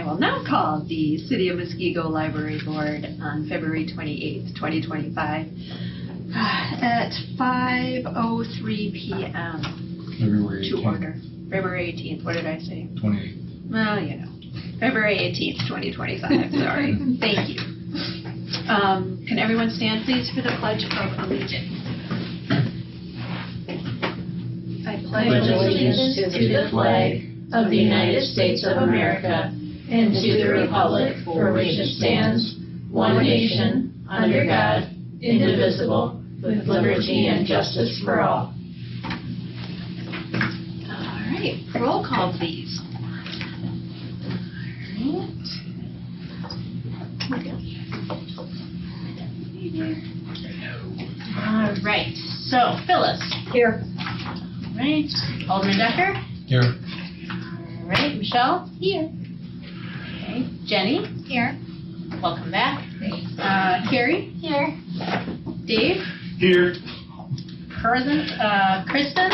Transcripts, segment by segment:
will now call the City of Muskego Library Board on February 28th, 2025 at 5:03 p.m. February 18th. To order. February 18th. What did I say? 28th. Well, you know. February 18th, 2025. Sorry. Thank you. Can everyone stand, please, for the Pledge of Allegiance? I pledge allegiance to the flag of the United States of America and to the republic for which it stands, one nation, under God, indivisible, with liberty and justice for all. All right. Roll call, please. All right. So, Phyllis. Here. All right. Alderman Decker. Here. All right. Michelle. Here. Okay. Jenny. Here. Welcome back. Carrie. Here. Dave. Here. Present. Kristen.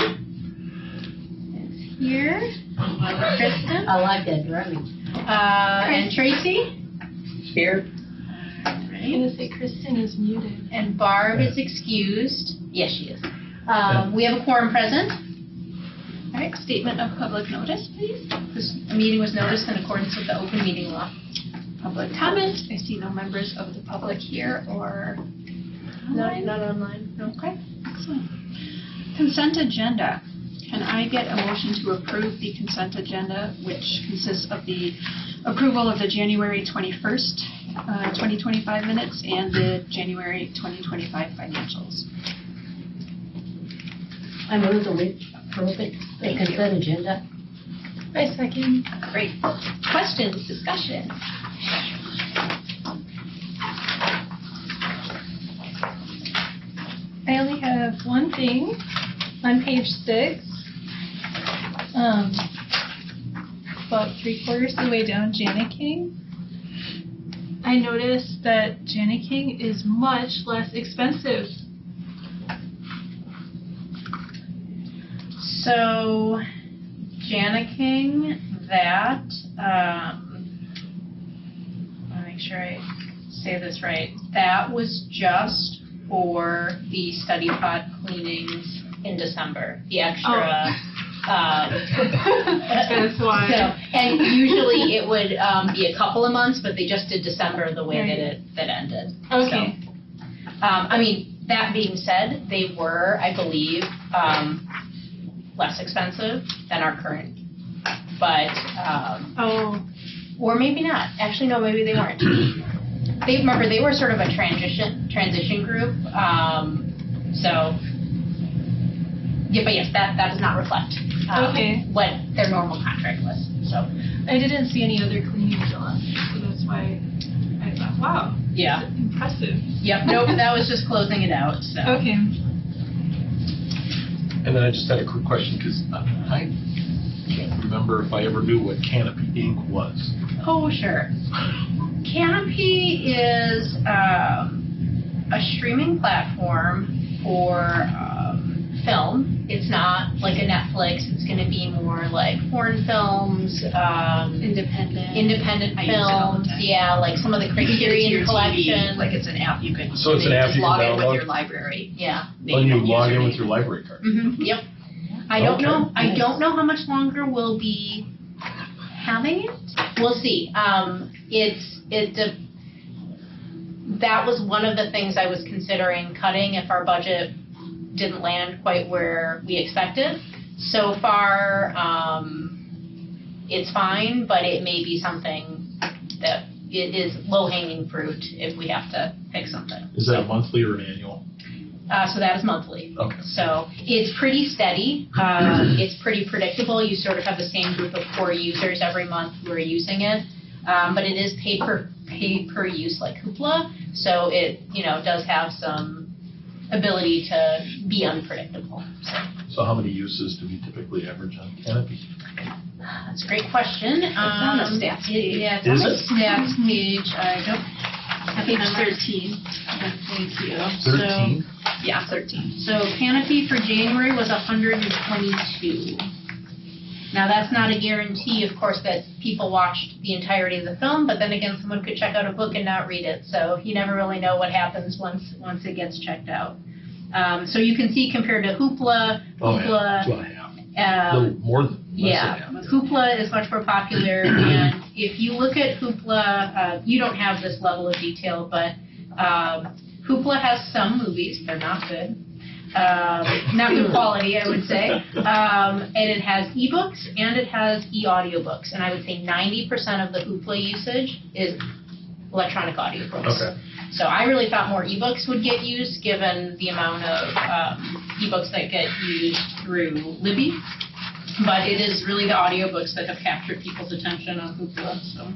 Is here. Kristen. I like that drumming. And Tracy. Here. I'm going to say Kristen is muted. And Barb is excused. Yes, she is. We have a quorum present. All right, statement of public notice, please. This meeting was noticed in accordance with the open meeting law. Public comment. I see no members of the public here or not online. Okay, excellent. Consent agenda. Can I get a motion to approve the consent agenda, which consists of the approval of the January 21st, 2025 minutes and the January 2025 financials? I move that we approve it, the consent agenda. I second. Great. Questions, discussion? I only have one thing on page 6. About 3/4 of the way down King. I noticed that King is much less expensive. So, King, that, I want to make sure I say this right, that was just for the study pod cleanings in December, the extra. Oh. That's why. So, and usually it would be a couple of months, but they just did December the way that ended. Okay. So, I mean, that being said, they were, I believe, less expensive than our current, but or maybe not. Actually, no, maybe they weren't. They were sort of a transition group. So. Yeah, but yes, that does not reflect what their normal contract was. So I didn't see any other cleaning bill, so that's why I thought, wow, yeah, impressive. Yep, nope, that was just closing it out. So. Okay. And then I just had a quick question because I can't remember if I ever knew what Canopy Inc. was. Oh, sure. Canopy is a streaming platform for film. It's not like a Netflix. It's going to be more like foreign films, independent films. Yeah, like some of the Criterion collection. Like it's an app you can. So it's an app you can log in download with your library. Yeah. When you log in with your library card. Mm-hmm. Yep. I don't know how much longer we'll be having it. We'll see. That was one of the things I was considering cutting if our budget didn't land quite where we expected. So far, it's fine, but it may be something that it is low-hanging fruit if we have to fix something. Is that monthly or an annual? So that is monthly. Okay. So it's pretty steady. It's pretty predictable. You sort of have the same group of core users every month who are using it, but it is pay per use like Hoopla. So it does have some ability to be unpredictable. So how many uses do we typically average on Canopy? That's a great question. It's on the stats page. Yeah, it's on the stats page. Page 13. Thank you. 13? Yeah, 13. So Canopy for January was 122. Now, that's not a guarantee, of course, that people watched the entirety of the film, but then again, someone could check out a book and not read it, so you never really know what happens once it gets checked out. So you can see compared to Hoopla, That's what I have. A little more than yeah, Hoopla is much more popular, and if you look at Hoopla, you don't have this level of detail, but Hoopla has some movies, they're not good. Not good quality, I would say. And it has ebooks and it has e-audiobooks. And I would say 90% of the Hoopla usage is electronic audiobooks. Okay. So I really thought more ebooks would get used given the amount of ebooks that get used through Libby. But it is really the audiobooks that have captured people's attention on Hoopla. So.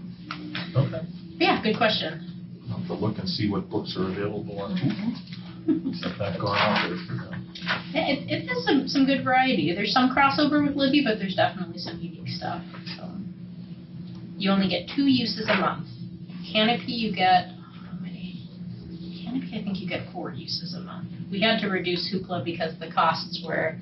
Okay. Yeah, good question. I'll have to look and see what books are available on Except I've gone out there for them. It has some good variety. There's some crossover with Libby, but there's definitely some unique stuff. So you only get 2 uses a month. Canopy, you get how many? Canopy, I think you get 4 uses a month. We had to reduce Hoopla because the costs were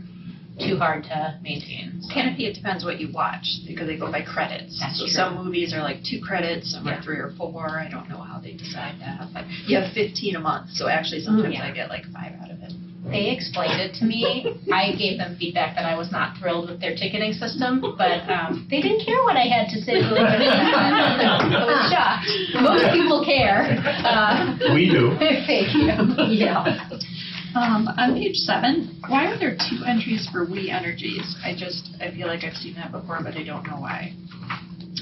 too hard to maintain. Canopy, it depends what you watch, because they go by credits. That's so true. some movies are like 2 credits, some Yeah. are 3 or 4. I don't know how they decide that. But you have 15 a month, so actually sometimes Yeah. I get like 5 out of it. They explained it to me. I gave them feedback that I was not thrilled with their ticketing system, but they didn't care what I had to say. Believe it or not. I was shocked. Most people care. We do. Thank you. Yeah. On page 7, why are there 2 entries for We Energies? I feel like I've seen that before, but I don't know why.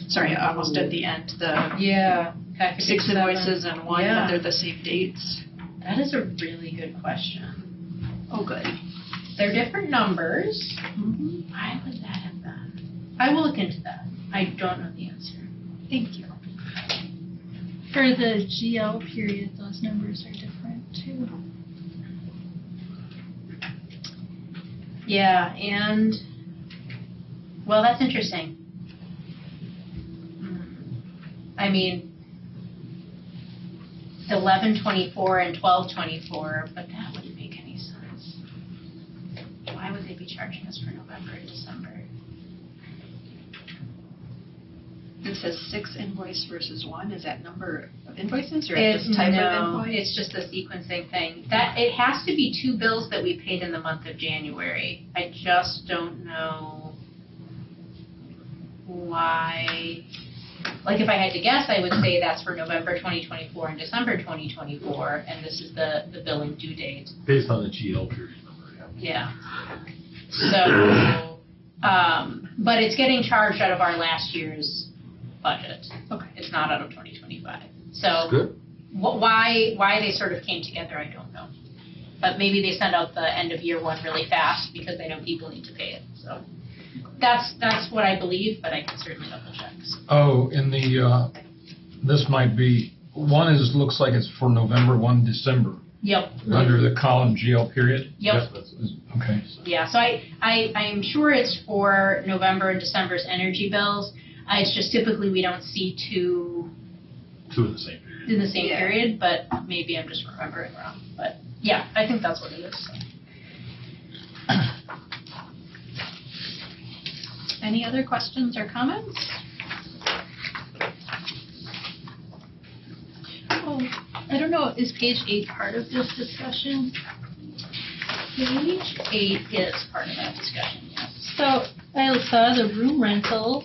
Sorry, almost at the end, the Yeah. 6 invoices and 1, Yeah. but they're the same dates. That is a really good question. Oh, good. They're different numbers. Mm-hmm. Why would that have been? I will look into that. I don't know the answer. Thank you. For the GL period, those numbers are different too. Yeah, and, well, that's interesting. I mean, 11/24 and 12/24, but that wouldn't make any sense. Why would they be charging us for November and December? It says 6 invoice versus 1. Is that number of invoices or just type of invoice? It's just the sequencing thing. That it has to be 2 bills that we paid in the month of January. I just don't know why. Like if I had to guess, I would say that's for November 2024 and December 2024, and this is the billing due date. Based on the GL period number, yeah. Yeah. So, but it's getting charged out of our last year's budget. Okay. It's not out of 2025. So Good. why they sort of came together, I don't know. But maybe they send out the end of year one really fast because they know people need to pay it. So that's what I believe, but I can certainly double check. So. Oh, in the, this might be, one is, looks like it's for November, 1 December, Yep. under the column GL period? Yep. Okay. Yeah, so I'm sure it's for November and December's energy bills. It's just typically we don't see 2 in the same period. in the same Yeah. period, but maybe I'm just remembering wrong. But yeah, I think that's what it is. So. Any other questions or comments? Oh, I don't know, is page 8 part of this discussion? Page 8 is part of that discussion, yes. So I saw the room rentals,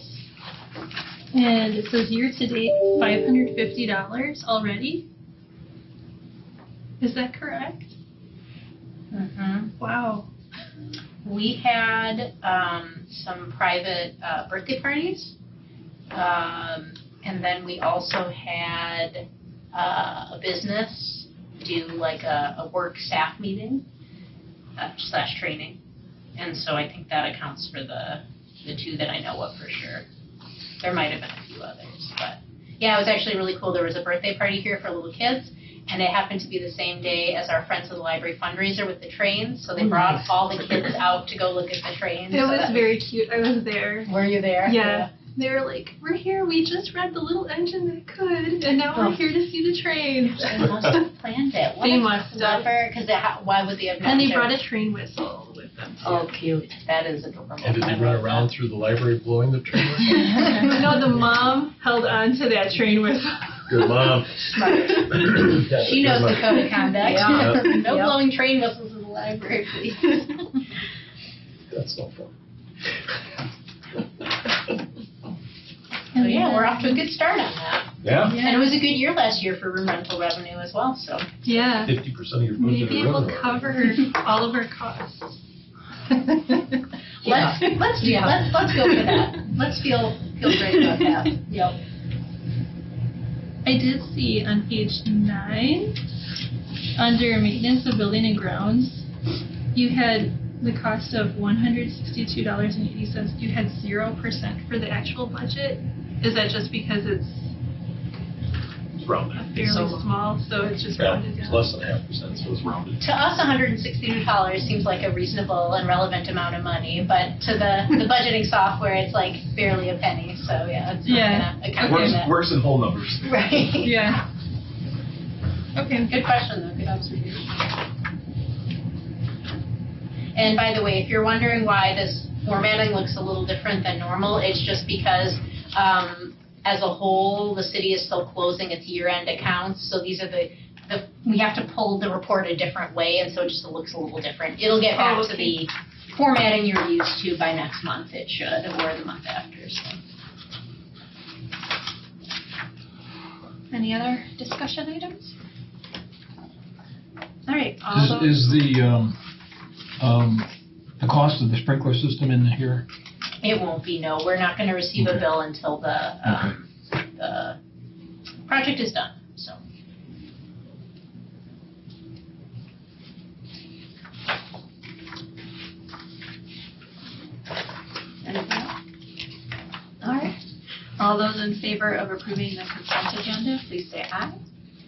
and it says year-to-date $550 already. Is that correct? Mm-hmm. Wow. We had some private birthday parties, and then we also had a business do like a work staff meeting / training, and so I think that accounts for the 2 that I know of for sure. There might have been a few others, but yeah, it was actually really cool. There was a birthday party here for little kids, and it happened to be the same day as our Friends of the Library fundraiser with the trains, so they brought all the kids out to go look at the trains. It So was that very cute. I was there. Were you there? Yeah. They were like, we're here, we just read the little engine that could, and now we're here to see the trains. They must have planned it. What They a must have. clever, because why would they have not And they shared? brought a train whistle with them Oh, cute. That is adorable. And did they run around through the library blowing the train whistle? No, the mom held on to that train whistle. Good mom. She knows the code of conduct. Yeah. No Yep. blowing train whistles in the library, please. That's so fun. So yeah, we're off to a good start on that. Yeah, And it was a good year last year for room rental revenue as well, so. Yeah. 50% of your budget. Maybe it will cover all of our costs. Let's go for that. Let's feel great about that. Yep. I did see on page 9, under maintenance of building and grounds, you had the cost of $162.80. You had 0% for the actual budget. Is that just because it's It's rounded. fairly So- small, so it's just Yeah, rounded it's down? less than 0.5%, so it's rounded. To us, $162 seems like a reasonable and relevant amount of money, but to the budgeting software, it's like barely a penny, so yeah, it's not Yeah. gonna account for that. Works in whole numbers. Right. Yeah. Okay. Good question, though, good observation. And by the way, if you're wondering why this formatting looks a little different than normal, it's just because as a whole, the city is still closing its year-end accounts, so these are we have to pull the report a different way, and so it just looks a little different. It'll get back to the formatting you're used to by next month, it should, or the month after, so. Any other discussion items? All right, all those. Is the cost of the sprinkler system in here? It won't be, no, we're not gonna receive a Okay. bill until the project is done, so. Anything else? All right. All those in favor of approving the consent agenda, please say aye.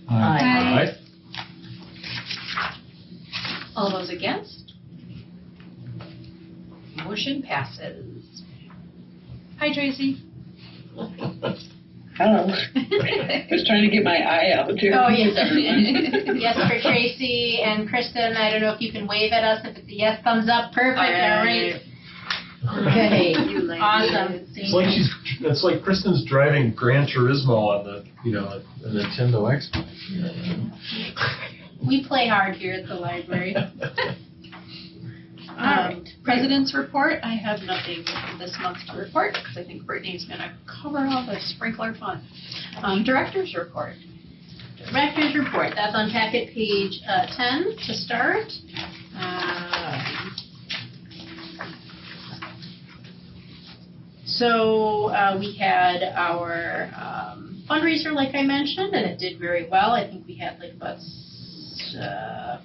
Aye. All those against? Motion passes. Hi, Tracy. Hello. Just trying to get my eye out too. Oh, yes. Yes, for Tracy and Kristen, I don't know if you can wave at us, if it's a yes, thumbs up, perfect, all right. Okay, awesome. It's like Kristen's driving Gran Turismo on the Nintendo Xbox. We play hard here at the library. All right. President's report, I have nothing this month to report because I think Brittany's going to cover all the sprinkler fun. Director's report. Director's report, that's on packet page 10 to start. So we had our fundraiser, like I mentioned, and it did very well. I think we had like about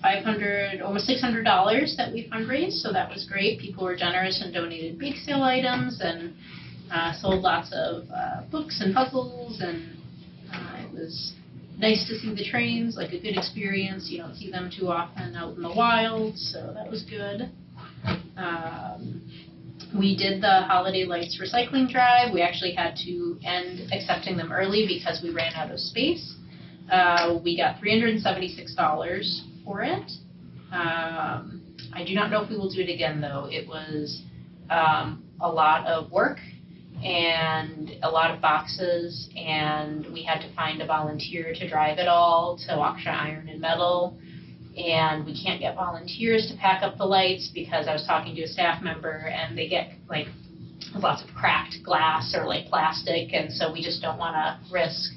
$500, almost $600 that we fundraised, so that was great. People were generous and donated bake sale items and sold lots of books and puzzles, and it was nice to see the trains, like a good experience. You don't see them too often out in the wild, so that was good. We did the Holiday Lights recycling drive. We actually had to end accepting them early because we ran out of space. We got $376 for it. I do not know if we will do it again, though. It was a lot of work and a lot of boxes, and we had to find a volunteer to drive it all to Waukesha Iron and Metal. And we can't get volunteers to pack up the lights because I was talking to a staff member and they get like lots of cracked glass or like plastic, and so we just don't want to risk.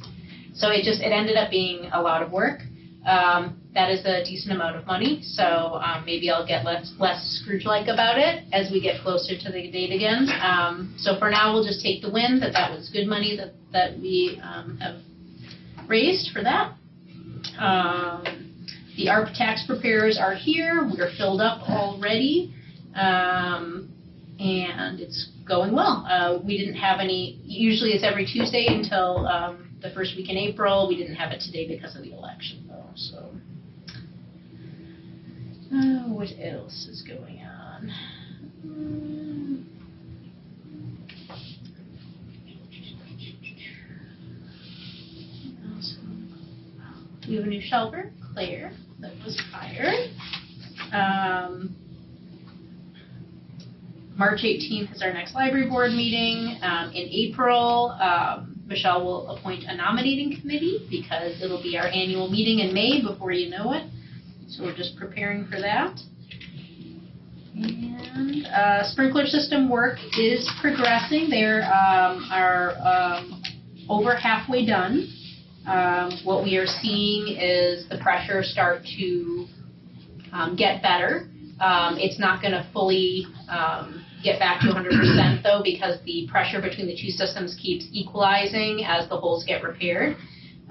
So it ended up being a lot of work. That is a decent amount of money, so maybe I'll get less Scrooge-like about it as we get closer to the date again. So for now, we'll just take the win that was good money that we have raised for that. The ARP tax preparers are here. We're filled up already, and it's going well. We didn't have any. Usually, it's every Tuesday until the first week in April. We didn't have it today because of the election, though. So, what else is going on? We have a new shelter, Claire, that was hired. March 18th is our next library board meeting. In April, Michelle will appoint a nominating committee because it'll be our annual meeting in May before you know it. So we're just preparing for that. And sprinkler system work is progressing. They are over halfway done. What we are seeing is the pressure start to get better. It's not going to fully get back to 100% though, because the pressure between the two systems keeps equalizing as the holes get repaired.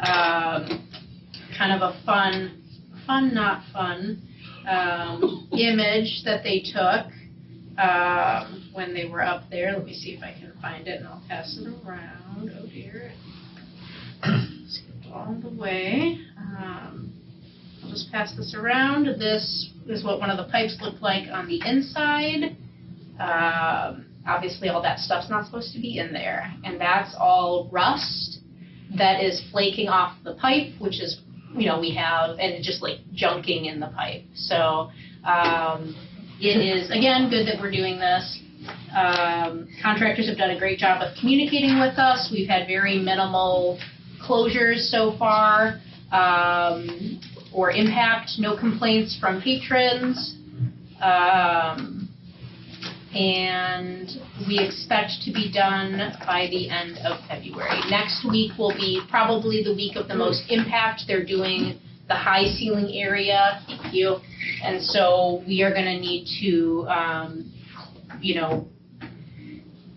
Kind of a fun, not fun image that they took when they were up there. Let me see if I can find it and I'll pass it around. Oh dear. Skipped all the way. I'll just pass this around. This is what one of the pipes looked like on the inside. Obviously all that stuff's not supposed to be in there. And that's all rust that is flaking off the pipe, which is, we have, and just like junking in the pipe. So it is, again, good that we're doing this. Contractors have done a great job of communicating with us. We've had very minimal closures so far, or impact, no complaints from patrons. And we expect to be done by the end of February. Next week will be probably the week of the most impact. They're doing the high ceiling area, thank you. And so we are gonna need to,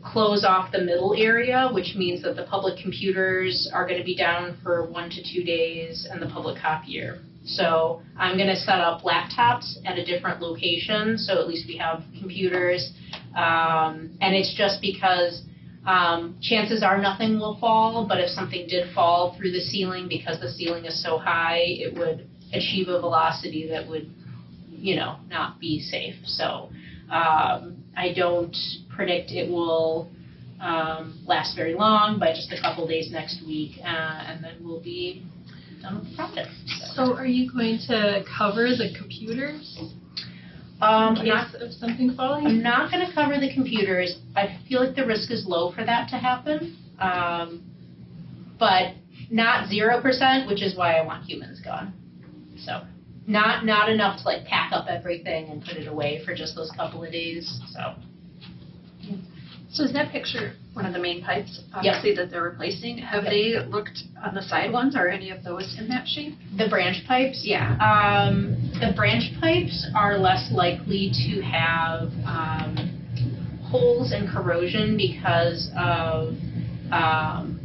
close off the middle area, which means that the public computers are gonna be down for 1 to 2 days and the public copier. So I'm gonna set up laptops at a different location, so at least we have computers. And it's just because chances are nothing will fall, but if something did fall through the ceiling, because the ceiling is so high, it would achieve a velocity that would, not be safe. So I don't predict it will last very long, but just a couple days next week, and then we'll be done with the project. So are you going to cover the computers in case of something falling? I'm not going to cover the computers. I feel like the risk is low for that to happen, but not 0%, which is why I want humans gone. So not enough to pack up everything and put it away for just those couple of days. So is that picture one of the main pipes, obviously, that they're replacing? Have they looked on the side ones? Are any of those in that shape? The branch pipes? Yeah. The branch pipes are less likely to have holes and corrosion because of,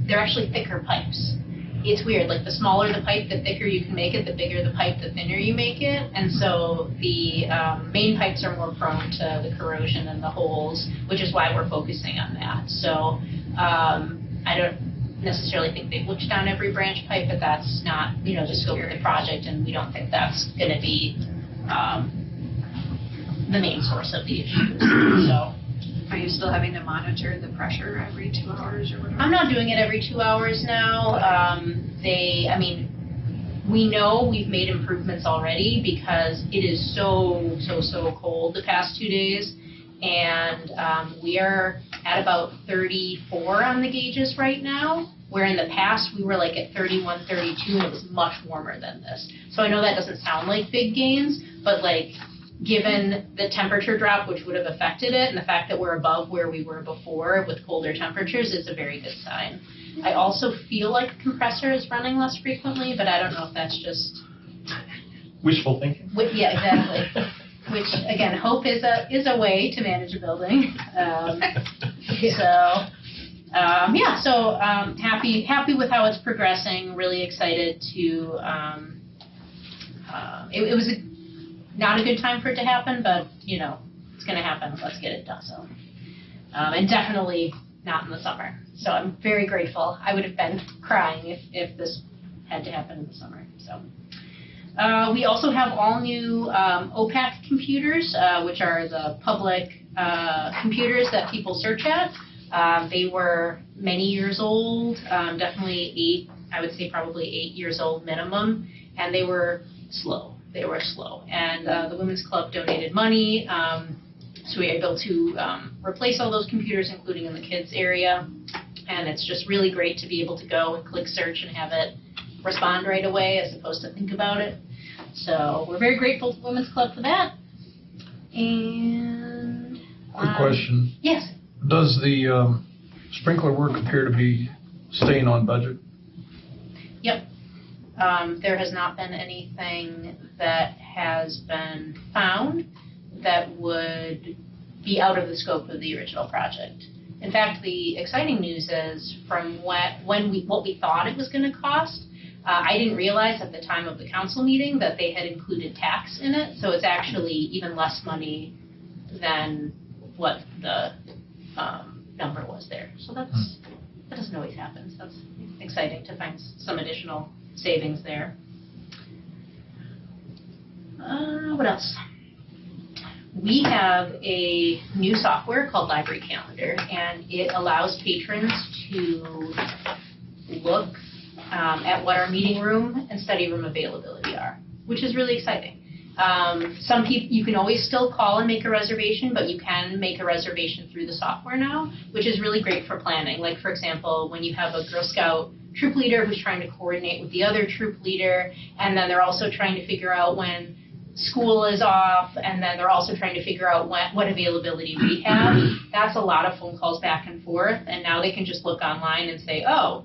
they're actually thicker pipes. It's weird, the smaller the pipe, the thicker you can make it, the bigger the pipe, the thinner you make it. And so the main pipes are more prone to the corrosion and the holes, which is why we're focusing on that. So I don't necessarily think they've looked down every branch pipe, but that's not, the scope of the project, and we don't think that's going to be the main source of the issues. So. Are you still having to monitor the pressure every 2 hours or whatever? I'm not doing it every 2 hours now. We know we've made improvements already because it is so cold the past 2 days. And we are at about 34 on the gauges right now, where in the past we were at 31, 32, and it was much warmer than this. So I know that doesn't sound like big gains, but given the temperature drop, which would have affected it, and the fact that we're above where we were before with colder temperatures, it's a very good sign. I also feel like the compressor is running less frequently, but I don't know if that's just wishful thinking. Yeah, exactly. Which again, hope is a way to manage a building. Happy with how it's progressing. Really excited to. It was not a good time for it to happen, but it's going to happen. Let's get it done. So, and definitely not in the summer. So I'm very grateful. I would have been crying if this had to happen in the summer. So, we also have all new OPAC computers, which are the public computers that people search at. They were many years old, definitely probably 8 years old minimum, and they were slow. And the Women's Club donated money So we were able to replace all those computers, including in the kids area. And it's just really great to be able to go and click search and have it respond right away as opposed to think about it. So we're very grateful to Women's Club for that. And Quick question. Yes. Does the sprinkler work appear to be staying on budget? Yep. There has not been anything that has been found that would be out of the scope of the original project. In fact, the exciting news is from what we thought it was going to cost, I didn't realize at the time of the council meeting that they had included tax in it, so it's actually even less money than what the number was there. So that doesn't always happen. So that's exciting to find some additional savings there. What else? We have a new software called Library Calendar, and it allows patrons to look at what our meeting room and study room availability are, which is really exciting. Some people, you can always still call and make a reservation, but you can make a reservation through the software now, which is really great for planning. Like, for example, when you have a Girl Scout troop leader who's trying to coordinate with the other troop leader, and then they're also trying to figure out when school is off, and then they're also trying to figure out what availability we have. That's a lot of phone calls back and forth, and now they can just look online and say, oh,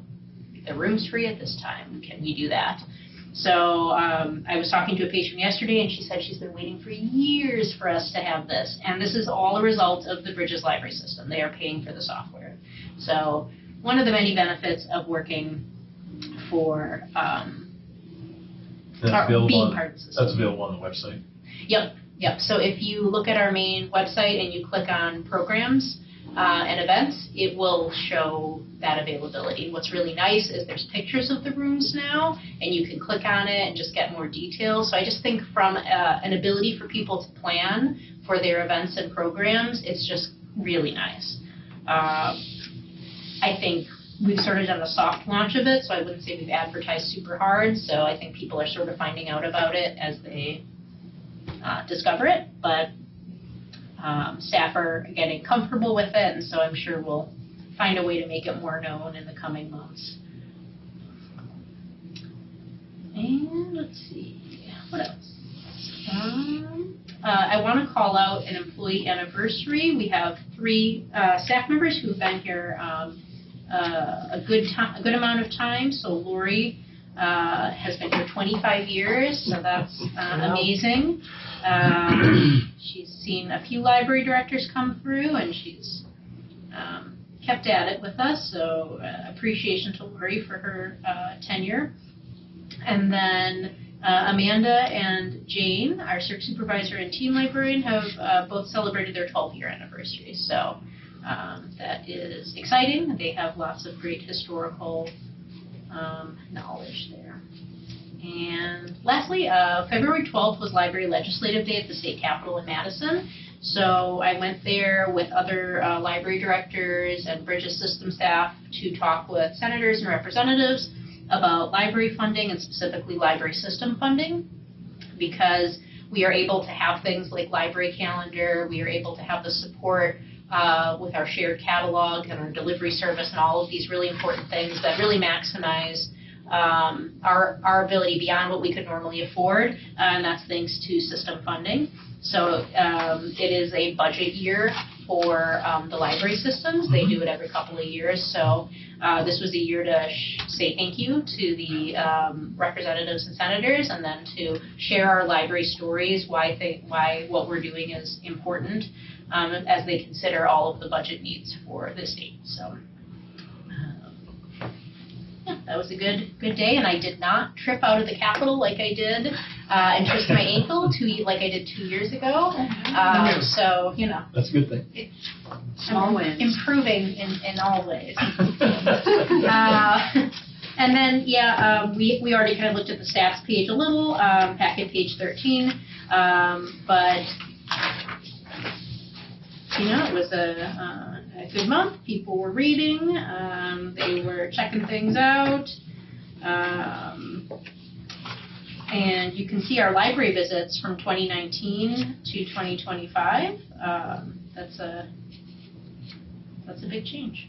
the room's free at this time. Can we do that? So I was talking to a patron yesterday, and she said she's been waiting for years for us to have this, and this is all a result of the Bridges Library System. They are paying for the software. So one of the many benefits of working for being part of the system. That's available on the website. Yep. So if you look at our main website and you click on programs and events, it will show that availability. What's really nice is there's pictures of the rooms now, and you can click on it and just get more details. So I just think from an ability for people to plan for their events and programs, it's just really nice. I think we've sort of done a soft launch of it, so I wouldn't say we've advertised super hard. So I think people are sort of finding out about it as they discover it. But staff are getting comfortable with it, and so I'm sure we'll find a way to make it more known in the coming months. And let's see, what else? I want to call out an employee anniversary. We have 3 staff members who have been here a good amount of time. So Lori has been here 25 years, so that's amazing. She's seen a few library directors come through, and she's kept at it with us, so appreciation to Lori for her tenure. And then Amanda and Jane, our search supervisor and team librarian, have both celebrated their 12-year anniversary. So that is exciting. They have lots of great historical knowledge there. And lastly, February 12th was Library Legislative Day at the State Capitol in Madison. So I went there with other library directors and Bridges system staff to talk with senators and representatives about library funding and specifically library system funding, because we are able to have things like Library Calendar, we are able to have the support with our shared catalog and our delivery service and all of these really important things that really maximize our ability beyond what we could normally afford, and that's thanks to system funding. So it is a budget year for the library systems. They do it every couple of years. So this was a year to say thank you to the representatives and senators, and then to share our library stories, why what we're doing is important as they consider all of the budget needs for the state. So yeah, that was a good day, and I did not trip out of the Capitol like I did and twist my ankle like I did 2 years ago. So, you know. That's a good thing. Small wins. Improving in all ways. And then, we already kind of looked at the stats page a little, packet page 13, but it was a good month. People were reading, they were checking things out. And you can see our library visits from 2019 to 2025. That's a big change.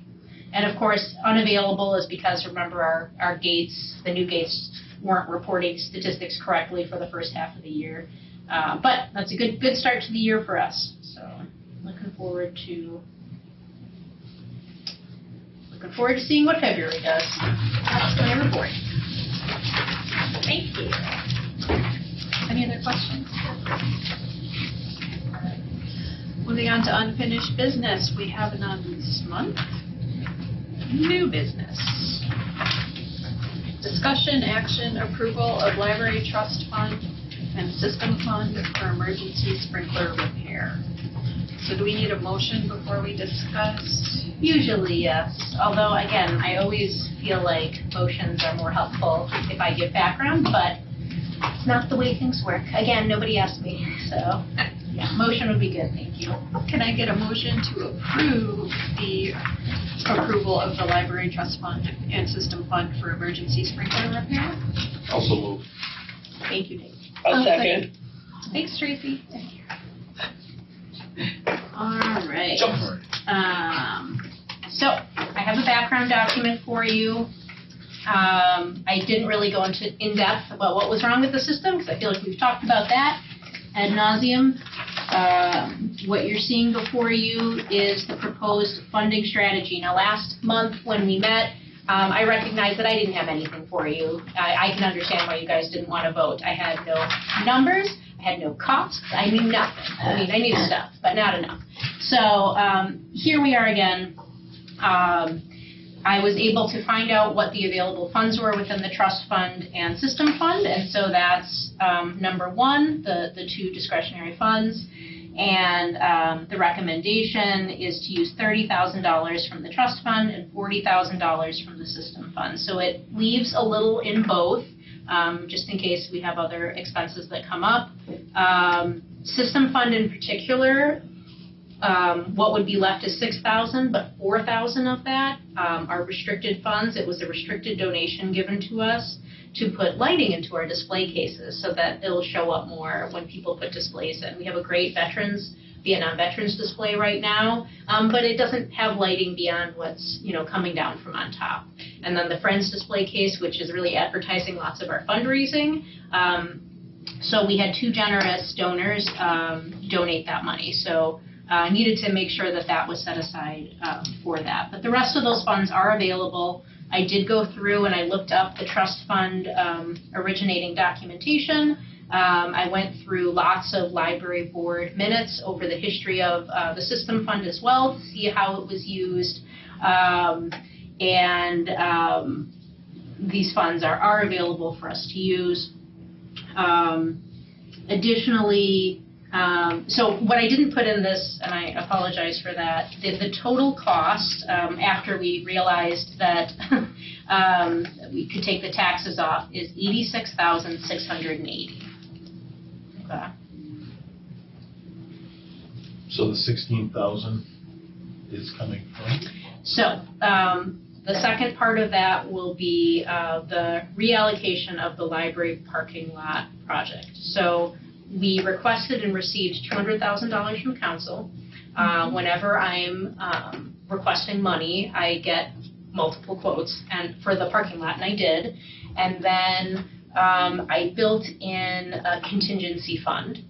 And of course, unavailable is because, remember, our gates, the new gates, weren't reporting statistics correctly for the first half of the year. But that's a good start to the year for us. So looking forward to seeing what February does. That's my report. Thank you. Any other questions? Moving on to unfinished business, we have none this month. New business. Discussion, action, approval of library trust fund and system fund for emergency sprinkler repair. So do we need a motion before we discuss? Usually, yes. Although, again, I always feel like motions are more helpful if I give background, but it's not the way things work. Again, nobody asked me, so yeah, motion would be good, thank you. Can I get a motion to approve the approval of the library trust fund and system fund for emergency sprinkler repair? Also move. Thank you, Dave. I'll second. Thanks, Tracy. All right. Jump for it. So I have a background document for you. I didn't really go into in-depth about what was wrong with the system because I feel like we've talked about that ad nauseum. What you're seeing before you is the proposed funding strategy. Now, last month when we met, I recognized that I didn't have anything for you. I can understand why you guys didn't want to vote. I had no numbers. I had no costs. I knew nothing. I mean, I knew stuff, but not enough. So here we are again. I was able to find out what the available funds were within the trust fund and system fund, and so that's number one, the two discretionary funds. And the recommendation is to use $30,000 from the trust fund and $40,000 from the system fund. So it leaves a little in both, just in case we have other expenses that come up. System fund in particular, what would be left is $6,000, but $4,000 of that are restricted funds. It was a restricted donation given to us to put lighting into our display cases so that it'll show up more when people put displays in. We have a great Vietnam Veterans display right now, but it doesn't have lighting beyond what's coming down from on top. And then the Friends display case, which is really advertising lots of our fundraising. So we had two generous donors donate that money. So I needed to make sure that that was set aside for that. But the rest of those funds are available. I did go through and I looked up the trust fund originating documentation. I went through lots of library board minutes over the history of the system fund as well to see how it was used. These funds are available for us to use. Additionally, so what I didn't put in this, and I apologize for that, the total cost after we realized that we could take the taxes off is $86,680. Okay. So the 16,000 is coming from? So the second part of that will be the reallocation of the library parking lot project. So we requested and received $200,000 from council. Whenever I'm requesting money, I get multiple quotes and for the parking lot, and I did. And then I built in a contingency fund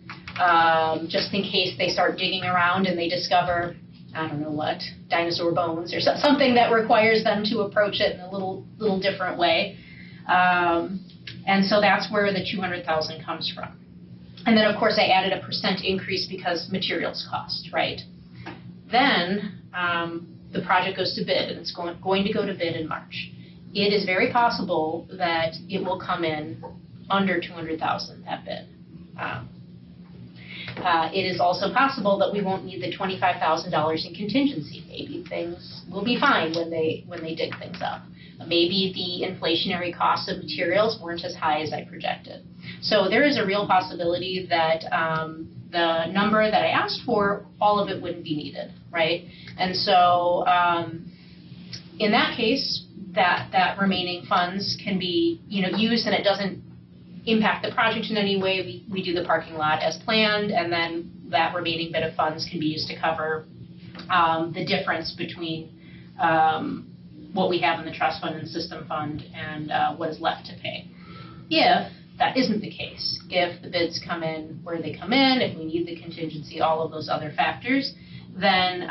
just in case they start digging around and they discover, I don't know what, dinosaur bones or something that requires them to approach it in a little different way. And so that's where the $200,000 comes from. And then, of course, I added a % increase because materials cost, right? Then the project goes to bid, and it's going to go to bid in March. It is very possible that it will come in under $200,000 at bid. It is also possible that we won't need the $25,000 in contingency. Maybe things will be fine when they dig things up. Maybe the inflationary costs of materials weren't as high as I projected. So there is a real possibility that the number that I asked for, all of it wouldn't be needed, right? And so in that case, that remaining funds can be used, and it doesn't impact the project in any way, we do the parking lot as planned, and then that remaining bit of funds can be used to cover the difference between what we have in the trust fund and system fund and what is left to pay. If that isn't the case, if the bids come in where they come in, if we need the contingency, all of those other factors, then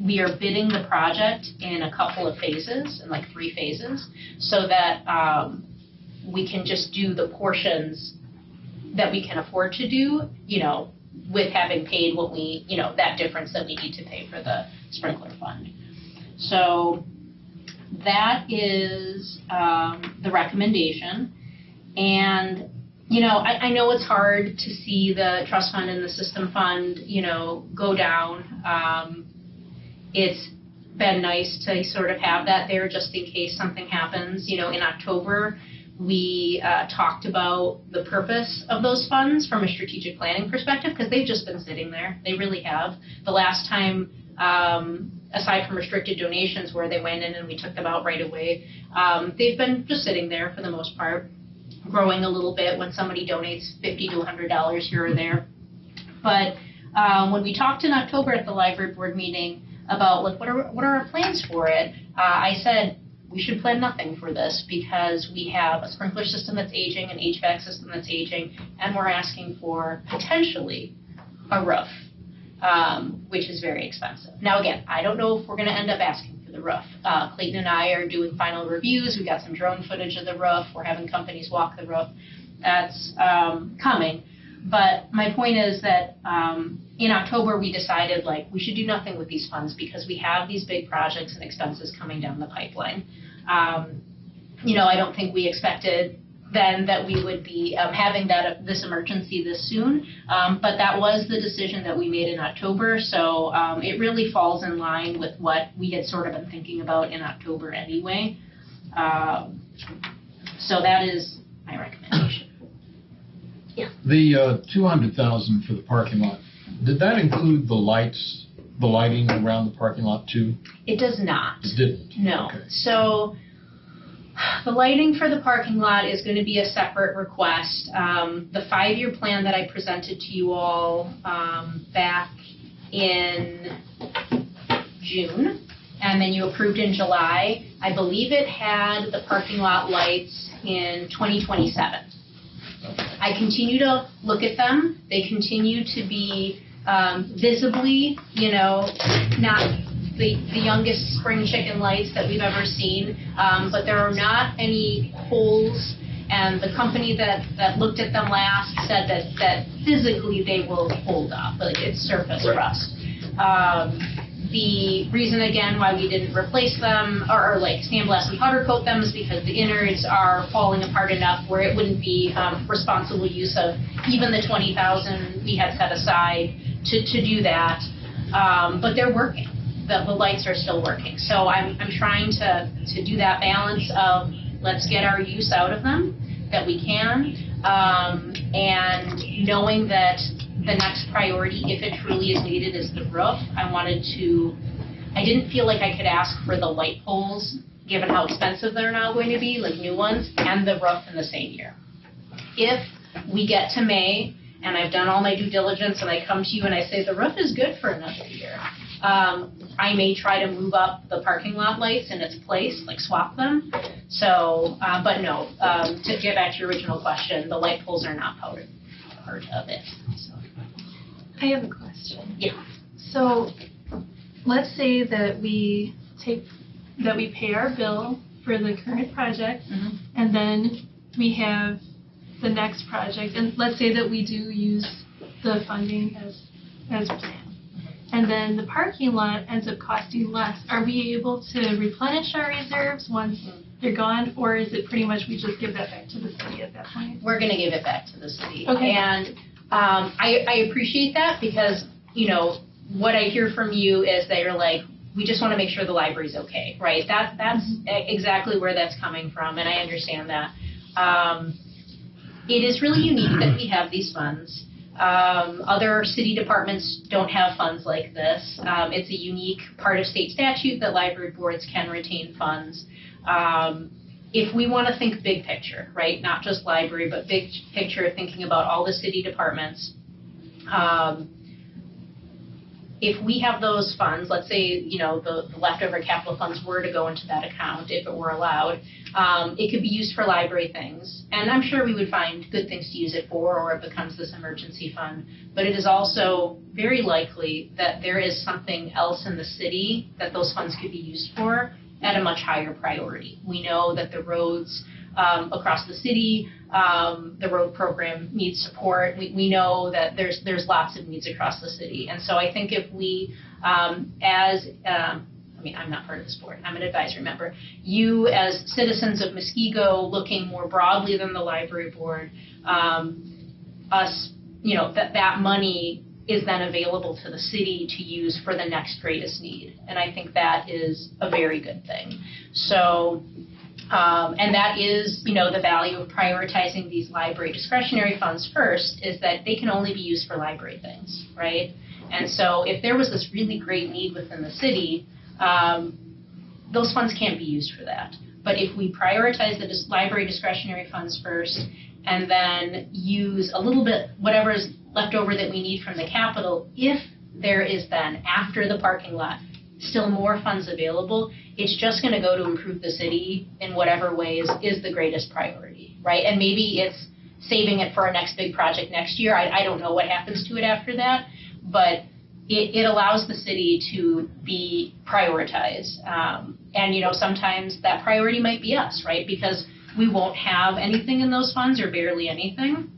we are bidding the project in a couple of phases, in like 3 phases, so that we can just do the portions that we can afford to do, with having paid what we, that difference that we need to pay for the sprinkler fund. So that is the recommendation. And, I know it's hard to see the trust fund and the system fund, go down. It's been nice to sort of have that there just in case something happens. In October, we talked about the purpose of those funds from a strategic planning perspective, because they've just been sitting there. They really have. The last time, aside from restricted donations where they went in and we took them out right away, they've been just sitting there for the most part, growing a little bit when somebody donates $50 to $100 here or there. But when we talked in October at the library board meeting about what are our plans for it, I said, we should plan nothing for this because we have a sprinkler system that's aging, an HVAC system that's aging, and we're asking for potentially a roof, which is very expensive. Now again, I don't know if we're going to end up asking for the roof. Clayton and I are doing final reviews. We've got some drone footage of the roof. We're having companies walk the roof. That's coming. But my point is that in October we decided we should do nothing with these funds because we have these big projects and expenses coming down the pipeline. I don't think we expected then that we would be having this emergency this soon, but that was the decision that we made in October. So it really falls in line with what we had sort of been thinking about in October anyway. So that is my recommendation. Yeah. The $200,000 for the parking lot, did that include the lighting around the parking lot too? It does not. It didn't? No. Okay. So the lighting for the parking lot is going to be a separate request. The 5-year plan that I presented to you all back in June, and then you approved in July, I believe it had the parking lot lights in 2027. I continue to look at them. They continue to be visibly, not the youngest spring chicken lights that we've ever seen, but there are not any holes. And the company that looked at them last said that physically they will hold up, it's surface rust. The reason, again, why we didn't replace them or sandblast and powder coat them is because the innards are falling apart enough where it wouldn't be responsible use of even the $20,000 we had set aside to do that. But they're working. The lights are still working. So I'm trying to do that balance of let's get our use out of them that we can, and knowing that the next priority, if it truly is needed, is the roof. I didn't feel like I could ask for the light poles, given how expensive they're now going to be, new ones, and the roof in the same year. If we get to May, and I've done all my due diligence, and I come to you and I say the roof is good for another year, I may try to move up the parking lot lights in its place, swap them. So, but no, to get back to your original question, the light poles are not part of it. So. I have a question. Yeah. So, let's say that we pay our bill for the current project, and then we have the next project, and let's say that we do use the funding as planned. And then the parking lot ends up costing less. Are we able to replenish our reserves once they're gone, or is it pretty much we just give that back to the city at that point? We're going to give it back to the city. Okay. And I appreciate that because, what I hear from you is that you're we just want to make sure the library's okay, right? That's exactly where that's coming from, and I understand that. It is really unique that we have these funds. Other city departments don't have funds like this. It's a unique part of state statute that library boards can retain funds. if we want to think big picture, right, not just library, but big picture, thinking about all the city departments, if we have those funds, let's say, the leftover capital funds were to go into that account, if it were allowed, it could be used for library things. And I'm sure we would find good things to use it for, or it becomes this emergency fund. But it is also very likely that there is something else in the city that those funds could be used for at a much higher priority. We know that the roads across the city, the road program needs support. We know that there's lots of needs across the city. And so I think if we, I'm not part of this board, I'm an advisory member. You as citizens of Muskego looking more broadly than the library board, that money is then available to the city to use for the next greatest need. And I think that is a very good thing. So, and that is, the value of prioritizing these library discretionary funds first, is that they can only be used for library things, right? And so if there was this really great need within the city, those funds can't be used for that. But if we prioritize the library discretionary funds first, and then use a little bit, whatever is left over that we need from the capital, if there is then, after the parking lot, still more funds available, it's just going to go to improve the city in whatever ways is the greatest priority, right? And maybe it's saving it for our next big project next year. I don't know what happens to it after that, but it allows the city to be prioritized. And, sometimes that priority might be us, right? Because we won't have anything in those funds, or barely anything.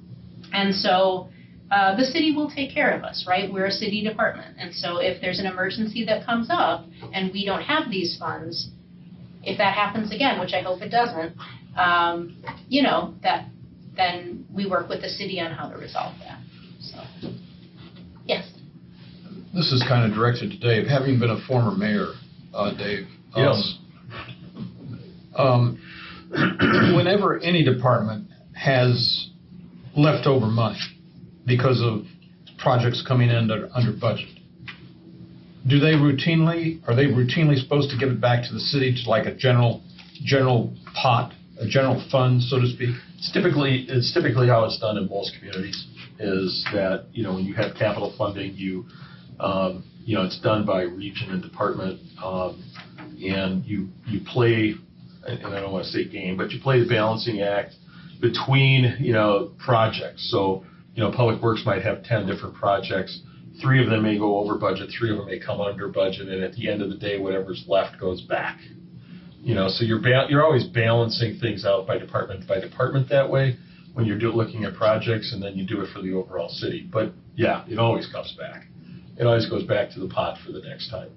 And so the city will take care of us, right? We're a city department. And so if there's an emergency that comes up and we don't have these funds, if that happens again, which I hope it doesn't, then we work with the city on how to resolve that. So, yes. This is kind of directed to Dave. Having been a former mayor, Dave. Yes. Whenever any department has leftover money because of projects coming in that are under budget, are they routinely supposed to give it back to the city to like a general pot, a general fund, so to speak? It's typically how it's done in most communities, is that, when you have capital funding, it's done by region and department, and you play, and I don't want to say game, but you play the balancing act between, projects. So, Public Works might have 10 different projects. 3 of them may go over budget, 3 of them may come under budget, and at the end of the day, whatever's left goes back. So you're always balancing things out by department that way when you're looking at projects, and then you do it for the overall city. But yeah, it always comes back. It always goes back to the pot for the next time.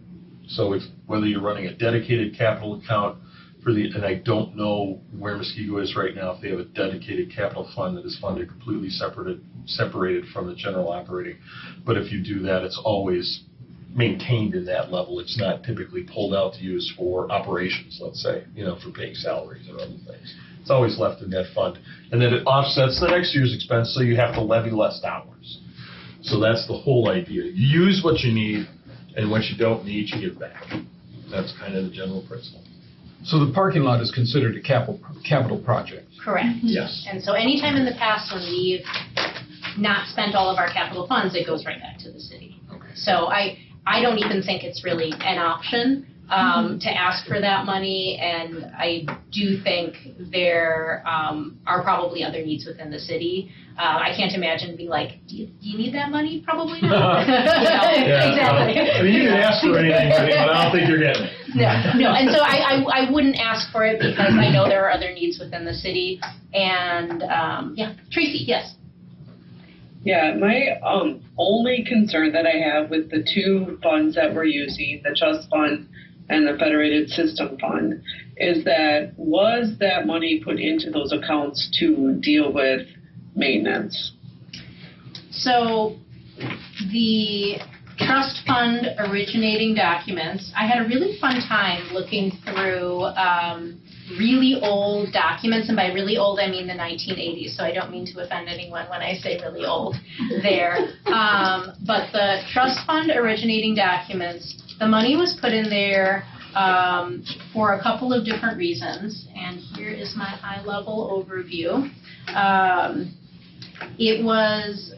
So whether you're running a dedicated capital account and I don't know where Muskego is right now, if they have a dedicated capital fund that is funded completely separated from the general operating. But if you do that, it's always maintained in that level. It's not typically pulled out to use for operations, let's say, for paying salaries or other things. It's always left in that fund. And then it offsets the next year's expense, so you have to levy less dollars. So that's the whole idea. You use what you need, and what you don't need, you give back. That's kind of the general principle. So the parking lot is considered a capital project? Correct. Yes. And so anytime in the past when we've not spent all of our capital funds, it goes right back to the city. Okay. So I don't even think it's really an option to ask for that money, and I do think there are probably other needs within the city. I can't imagine being like, do you need that money? Probably not. Exactly. I mean, you can ask for anything, but I don't think you're getting it. No, and so I wouldn't ask for it because I know there are other needs within the city. And Tracy, yes. Yeah, my only concern that I have with the 2 funds that we're using, the trust fund and the federated system fund, is that was that money put into those accounts to deal with maintenance? So the trust fund originating documents, I had a really fun time looking through really old documents, and by really old I mean the 1980s, so I don't mean to offend anyone when I say really old there. But the trust fund originating documents, the money was put in there for a couple of different reasons, and here here is my high-level overview. It was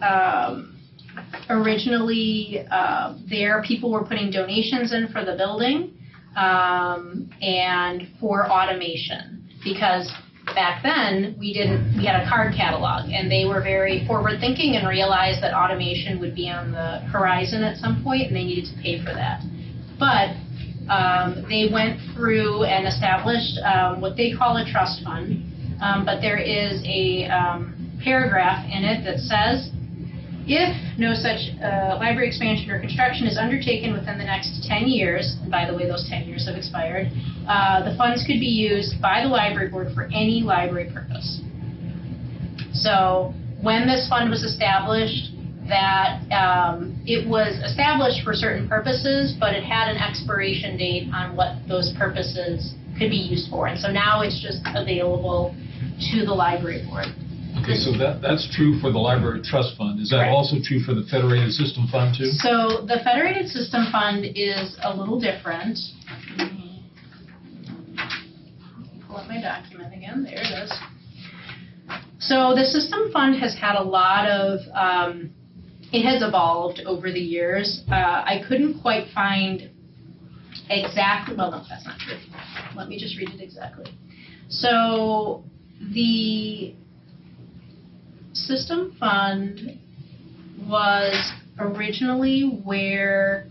originally there, people were putting donations in for the building and for automation, because back then we had a card catalog, and they were very forward-thinking and realized that automation would be on the horizon at some point, and they needed to pay for that. But they went through and established what they call a trust fund, but there is a paragraph in it that says, if no such library expansion or construction is undertaken within the next 10 years, and by the way, those 10 years have expired, the funds could be used by the library board for any library purpose. So when this fund was established, that it was established for certain purposes, but it had an expiration date on what those purposes could be used for. And so now it's just available to the library board. Okay, so that's true for the Library Trust Fund. Is that Right. also true for the Federated System Fund, too? So the Federated System Fund is a little different. Let me pull up my document again. There it is. So the System Fund has had a lot of, it has evolved over the years. I couldn't quite find exactly, well, no, that's not true. Let me just read it exactly. So the System Fund was originally where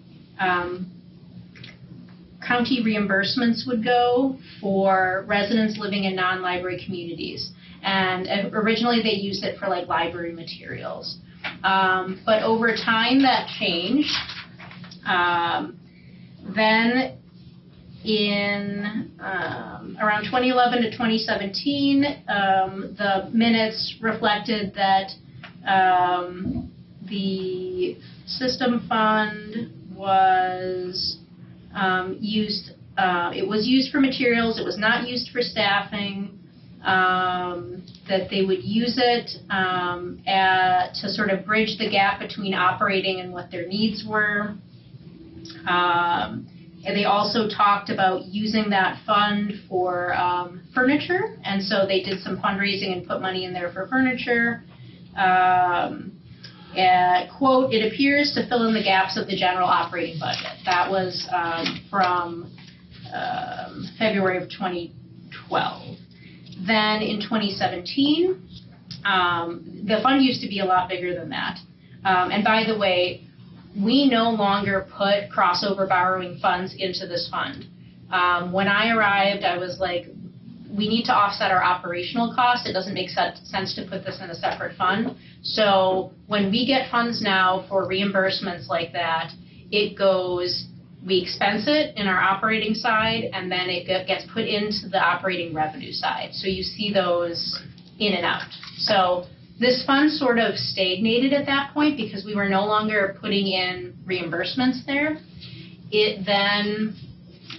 county reimbursements would go for residents living in non-library communities. And originally they used it for like library materials. But over time that changed. Then in around 2011 to 2017, the minutes reflected that the System Fund was used, it was used for materials, it was not used for staffing, that they would use it to sort of bridge the gap between operating and what their needs were. And they also talked about using that fund for furniture, and so they did some fundraising and put money in there for furniture. Quote, it appears to fill in the gaps of the general operating budget. That was from February of 2012. Then in 2017, the fund used to be a lot bigger than that. And by the way, we no longer put crossover borrowing funds into this fund. When I arrived, I was like, we need to offset our operational costs. It doesn't make sense to put this in a separate fund. So when we get funds now for reimbursements like that, it goes, we expense it in our operating side, and then it gets put into the operating revenue side. So you see those in and out. So this fund sort of stagnated at that point because we were no longer putting in reimbursements there. It then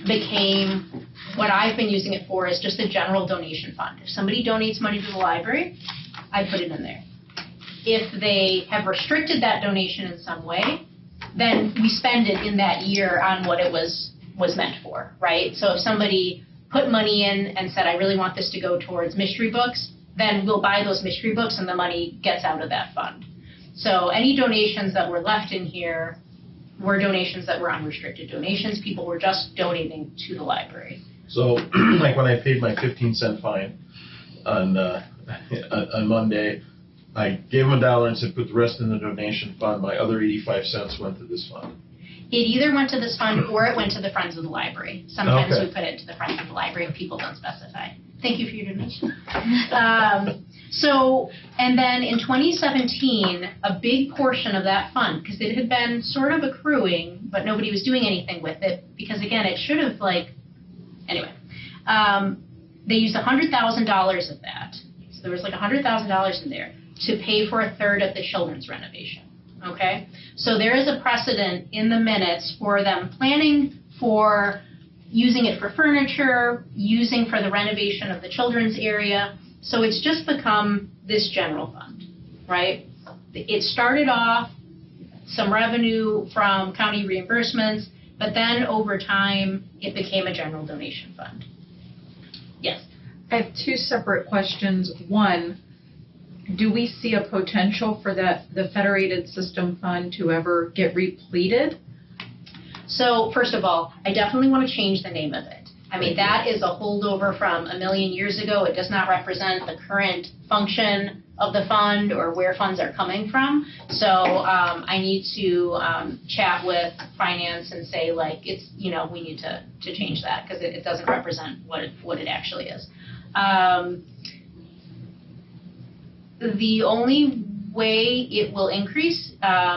became, what I've been using it for is just a general donation fund. If somebody donates money to the library, I put it in there. If they have restricted that donation in some way, then we spend it in that year on what it was meant for, right? So if somebody put money in and said, I really want this to go towards mystery books, then we'll buy those mystery books and the money gets out of that fund. So any donations that were left in here were donations that were unrestricted donations. People were just donating to the library. So, like when I paid my 15-cent fine on Monday, I gave them $1 and said, put the rest in the donation fund. My other 85 cents went to this fund. It either went to this fund or it went to the Friends of the Library. Sometimes Okay. we put it to the Friends of the Library and people don't specify. Thank you for your donation. And then in 2017, a big portion of that fund, because it had been sort of accruing, but nobody was doing anything with it, because again, it should have anyway, they used $100,000 of that. So there was like $100,000 in there to pay for a third of the children's renovation. Okay? So there is a precedent in the minutes for them planning for using it for furniture, using for the renovation of the children's area. So it's just become this general fund, right? It started off some revenue from county reimbursements, but then over time, it became a general donation fund. Yes? I have two separate questions. One, do we see a potential for the Federated System Fund to ever get repleted? So first of all, I definitely want to change the name of it. I mean, that is a holdover from a million years ago. It does not represent the current function of the fund or where funds are coming from. So I need to chat with finance and say, like, it's, you know, we need to change that because it doesn't represent what it actually is. The only way it will increase,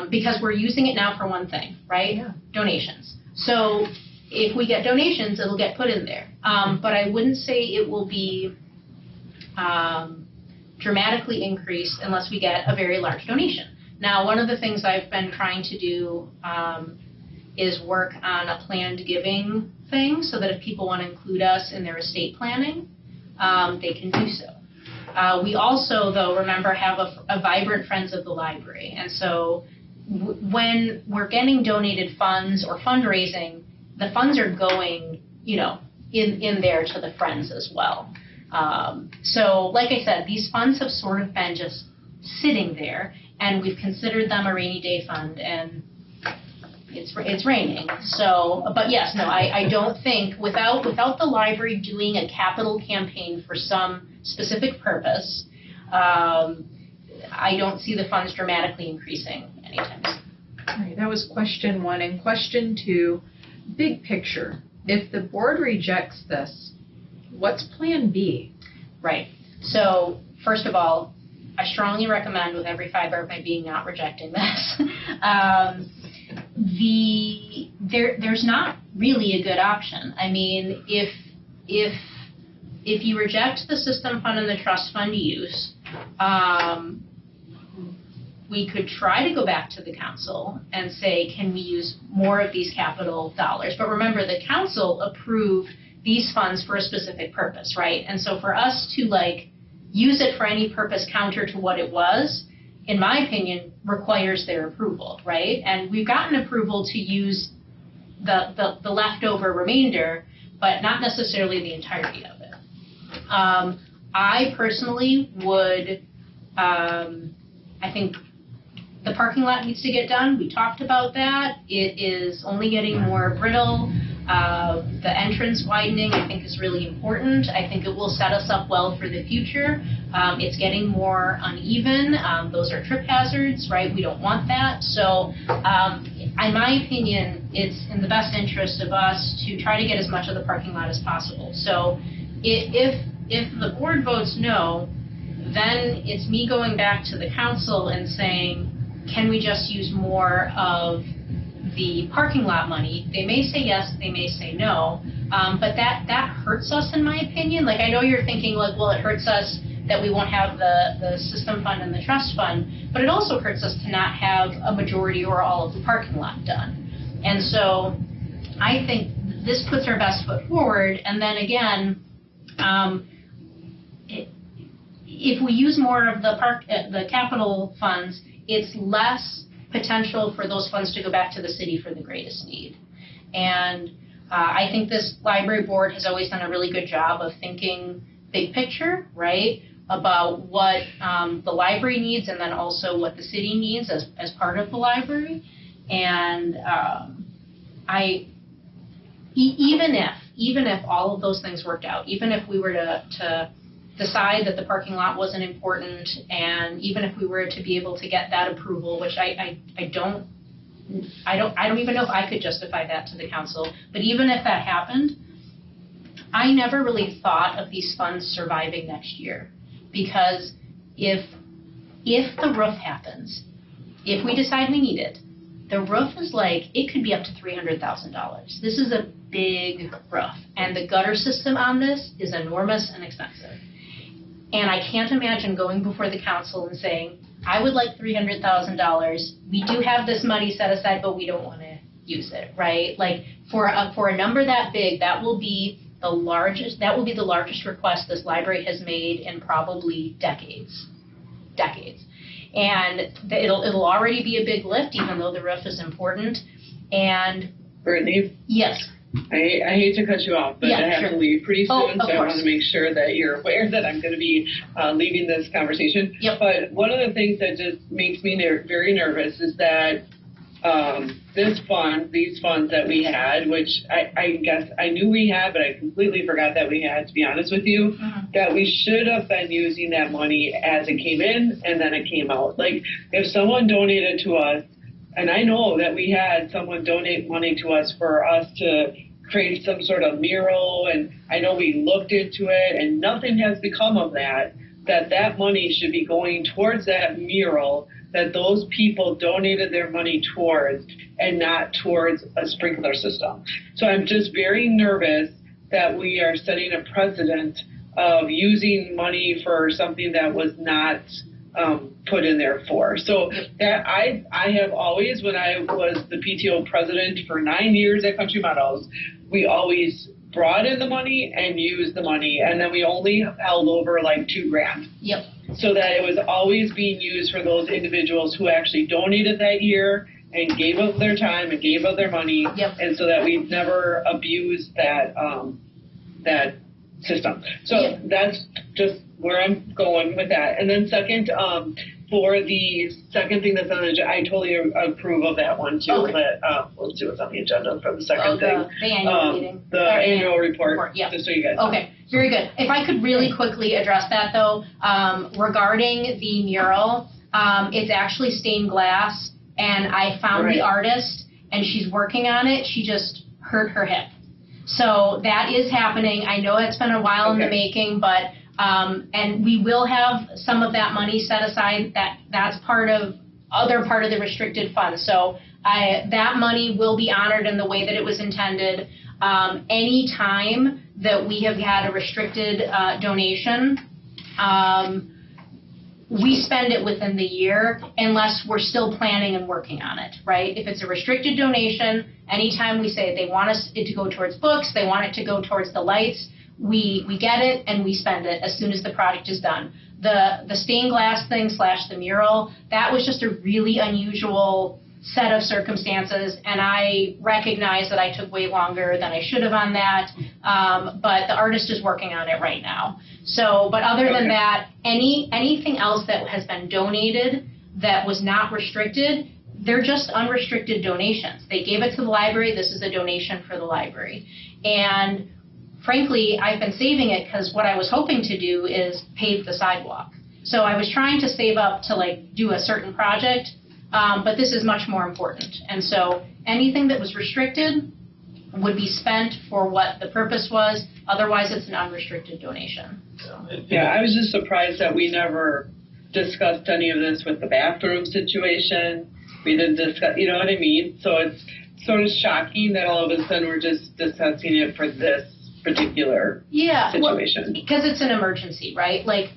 because we're using it now for one thing, right? Yeah. Donations. So if we get donations, it'll get put in there. But I wouldn't say it will be dramatically increased unless we get a very large donation. Now, one of the things I've been trying to do is work on a planned giving thing so that if people want to include us in their estate planning, they can do so. We also, though, remember, have a vibrant Friends of the Library. And so when we're getting donated funds or fundraising, the funds are going, you know, in there to the Friends as well. So like I said, these funds have sort of been just sitting there, and we've considered them a rainy day fund, and it's raining. So, but yes, no, I don't think without the library doing a capital campaign for some specific purpose, I don't see the funds dramatically increasing anytime soon. All right, that was question one. And question two, big picture. If the board rejects this, what's plan B? Right. So, first of all, I strongly recommend with every fiber of my being not rejecting this. There's not really a good option. I mean, if you reject the system fund and the trust fund use, we could try to go back to the council and say, can we use more of these capital dollars? But remember, the council approved these funds for a specific purpose, right? And so for us to use it for any purpose counter to what it was, in my opinion, requires their approval, right? And we've gotten approval to use the leftover remainder, but not necessarily the entirety of it. I personally would, I think the parking lot needs to get done. We talked about that. It is only getting more brittle. The entrance widening, I think, is really important. I think it will set us up well for the future. It's getting more uneven. Those are trip hazards, right? We don't want that. So, in my opinion, it's in the best interest of us to try to get as much of the parking lot as possible. So, if the board votes no, then it's me going back to the council and saying, can we just use more of the parking lot money? They may say yes, they may say no, but that hurts us, in my opinion. I know you're thinking, well, it hurts us that we won't have the system fund and the trust fund, but it also hurts us to not have a majority or all of the parking lot done. And so I think this puts our best foot forward, and then again, if we use more of the capital funds, it's less potential for those funds to go back to the city for the greatest need. And I think this library board has always done a really good job of thinking big picture, right, about what the library needs and then also what the city needs as part of the library. And even if all of those things worked out, even if we were to decide that the parking lot wasn't important, and even if we were to be able to get that approval, which I don't even know if I could justify that to the council, but even if that happened, I never really thought of these funds surviving next year, because if the roof happens, if we decide we need it, the roof is it could be up to $300,000. This is a big roof, and the gutter system on this is enormous and expensive. And I can't imagine going before the council and saying, I would like $300,000. We do have this money set aside, but we don't want to use it, right? For a number that big, that will be the largest request this library has made in probably decades. And it'll already be a big lift, even though the roof is important. And Brittany? Yes. I hate to cut you off, but Yeah, I have sure. to leave pretty soon, Oh, of so I want course. to make sure that you're aware that I'm going to be leaving this conversation. Yep. But one of the things that just makes me very nervous is that these funds that we had, which I guess I knew we had, but I completely forgot that we had, to be honest with you, that we should have been using that money as it came in and then it came out. Like, if someone donated to us, and I know that we had someone donate money to us for us to create some sort of mural, and I know we looked into it, and nothing has become of that money should be going towards that mural that those people donated their money towards and not towards a sprinkler system. So I'm just very nervous that we are setting a precedent of using money for something that was not put in there for. So that I have always, when I was the PTO president for 9 years at Country Meadows, we always brought in the money and used the money, and then we only held over like $2,000. Yep. So that it was always being used for those individuals who actually donated that year and gave up their time and gave up their money. Yep. And so that we've never abused that that system. So that's just where I'm going with that. And then second, for the second thing that's on the agenda, I totally approve of that one too. Okay. But we'll see what's on the agenda for the second thing. The annual meeting. The annual report. Yeah. Just so you guys know. Okay, very good. If I could really quickly address that though, regarding the mural, it's actually stained glass, and I found the artist, and she's working on it. She just hurt her hip. So that is happening. I know it's been a while in the making, but and we will have some of that money set aside. That's part of the restricted funds. So that money will be honored in the way that it was intended. Any time that we have had a restricted donation, we spend it within the year unless we're still planning and working on it, right? If it's a restricted donation, anytime we say they want it to go towards books, they want it to go towards the lights, we get it and we spend it as soon as the project is done. The stained glass thing / the mural, that was just a really unusual set of circumstances, and I recognize that I took way longer than I should have on that, but the artist is working on it right now. So, but other than that, anything else that has been donated that was not restricted, they're just unrestricted donations. They gave it to the library. This is a donation for the library. And frankly, I've been saving it because what I was hoping to do is pave the sidewalk. So I was trying to save up to like do a certain project, but this is much more important. And so anything that was restricted would be spent for what the purpose was. Otherwise, it's an unrestricted donation. Yeah, I was just surprised that we never discussed any of this with the bathroom situation. We didn't discuss, you know what I mean? So it's sort of shocking that all of a sudden we're just discussing it for this particular situation. Well, because it's an emergency, right? Like,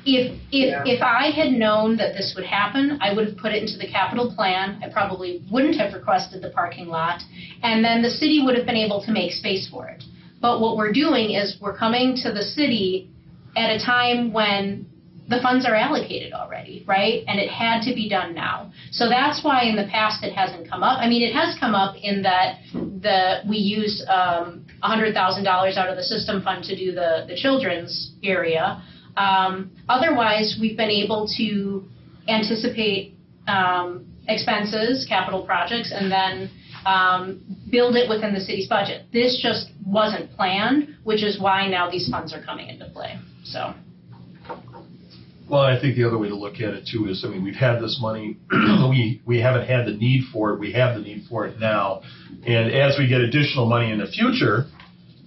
if I had known that this would happen, I would have put it into the capital plan. I probably wouldn't have requested the parking lot, and then the city would have been able to make space for it. But what we're doing is we're coming to the city at a time when the funds are allocated already, right? And it had to be done now. So that's why in the past it hasn't come up. I mean, it has come up in that we use $100,000 out of the system fund to do the children's area. Otherwise, we've been able to anticipate expenses, capital projects, and then build it within the city's budget. This just wasn't planned, which is why now these funds are coming into play. So. Well, I think the other way to look at it too is, I mean, we've had this money, we haven't had the need for it, we have the need for it now. And as we get additional money in the future,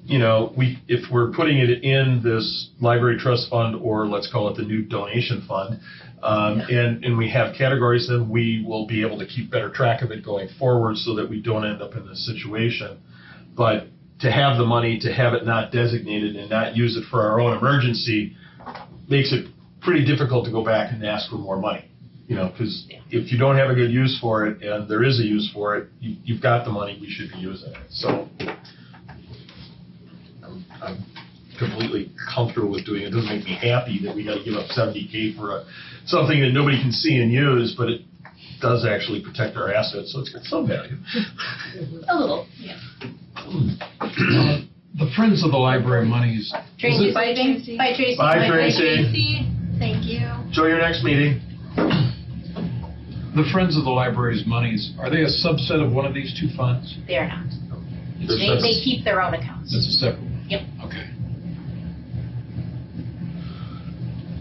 you know, if we're putting it in this library trust fund, or let's call it the new donation fund, and we have categories, then we will be able to keep better track of it going forward so that we don't end up in this situation. But to have the money, to have it not designated and not use it for our own emergency makes it pretty difficult to go back and ask for more money. You know, because if you don't have a good use for it, and there is a use for it, you've got the money, we should be using it. So I'm completely comfortable with doing it. It doesn't make me happy that we got to give up $70K for something that nobody can see and use, but it does actually protect our assets, so it's got some value. A little, yeah. The Friends of the Library monies, Tracy, Bye, leaving? Tracy. Bye, Tracy. Bye, Tracy. Tracy. Thank you. Enjoy your next meeting. the Friends of the Library's monies, are they a subset of one of these two funds? They are not. They're They separate. keep their own accounts. That's a separate one? Yep. Okay.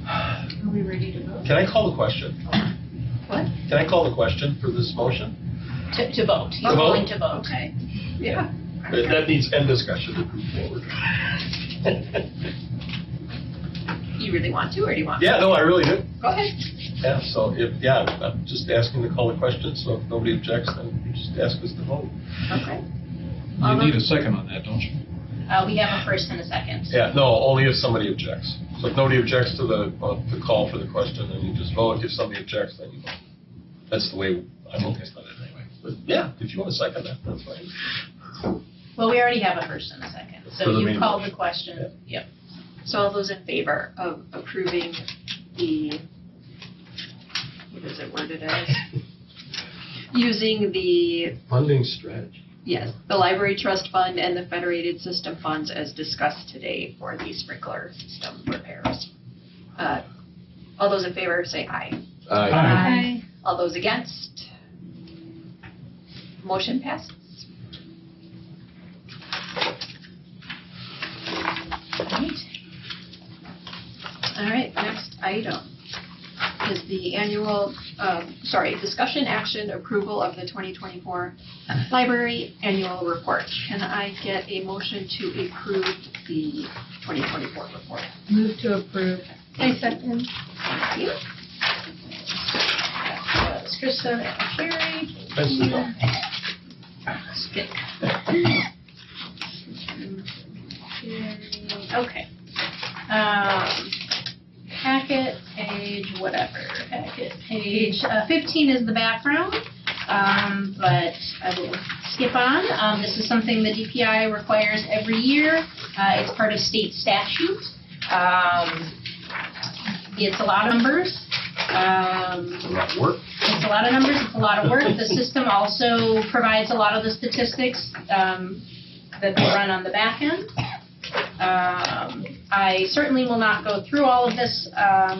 Are we ready to vote? Can I call the question? What? Can I call the question for this motion? To vote. He's To vote? willing to vote. Okay. Yeah. That needs end discussion to move forward. You really want to, or do you want? Yeah, no, I really do. Go ahead. Yeah, so I'm just asking to call the question, so if nobody objects, then you just ask us to vote. Okay. You need a second on that, don't you? We have a first and a second. Yeah, no, only if somebody objects. So if nobody objects to the call for the question, then you just vote. If somebody objects, then you vote. That's the way I've always done it anyway. But yeah, if you want to second that, that's fine. Well, we already have a first and a second. For So the you main called the motion. question. Yep. So all those in favor of approving the, what is it worded as? Using the, Funding strategy. yes, the library trust fund and the federated system funds as discussed today for the sprinkler system repairs. All those in favor say aye. Aye. All those against? Motion passes. All right, next item is the annual, discussion action approval of the 2024 library annual report. Can I get a motion to approve the 2024 report? Move to approve. I second. Thank you. That's Krista and Carrie. That's the vote. Skip. Okay. Packet page, whatever. Packet page 15 is the background, but I will skip on. This is something the DPI requires every year. It's part of state statute. It's a lot of numbers. It's a lot of work. It's a lot of numbers, it's a lot of work. The system also provides a lot of the statistics that they run on the back end. I certainly will not go through all of this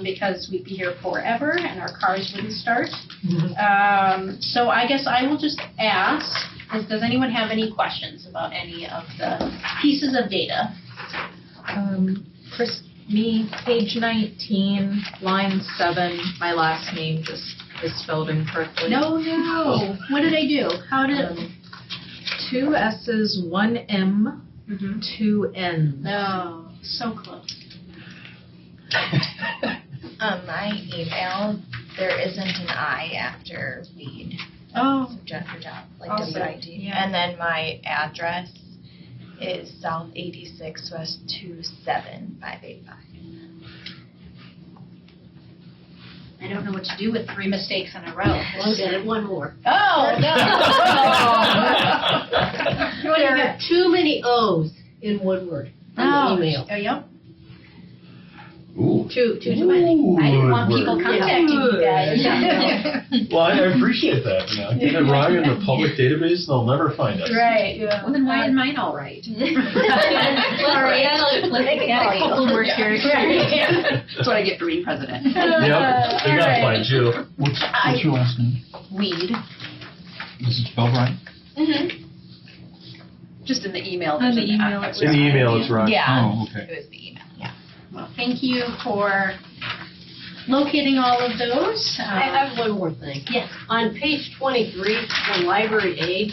because we'd be here forever and our cars wouldn't start. So I guess I will just ask, does anyone have any questions about any of the pieces of data? Chris, me, page 19, line 7, my last name just is spelled incorrectly. No. What did I do? How did? 2 S's, 1 M, 2 N's. No, so close. My email, there isn't an I after weed. Oh, So Jennifer Dow, like Awesome. WID. Yeah. And then my address is South 86 West 27585. I don't know what to do with 3 mistakes in a row. One minute, one more. Oh, no. There are too many O's in one word in the email. Oh, yep. Ooh. Too many. I didn't want Woodward. people contacting you guys. Well, I appreciate that, you know, get it wrong in the public database, they'll never find us. Right, yeah. Well, then why is mine all right? Sorry. Add a couple more characters. Right. That's what I get for being president. Yep, they gotta find you. What's your last name? Weed. Is it spelled right? Just in the email. On the there's an email, I. it's In the email, it's right. Yeah, Oh, okay. it was the email. Well, thank you for locating all of those. I have one more thing. Yes. On page 23, the library aid,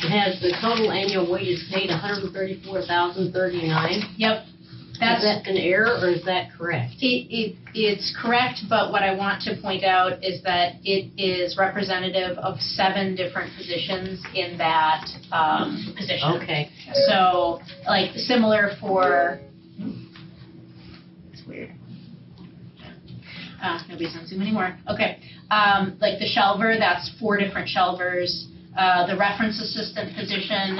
it has the total annual wages paid, $134,039. Yep. Is That's, that an error or is that correct? it's correct, but what I want to point out is that it is representative of 7 different positions in that position. Okay. So, like, similar for, it's weird. Nobody's on Zoom anymore. Okay. Like the shelver, that's 4 different shelvers. The reference assistant position,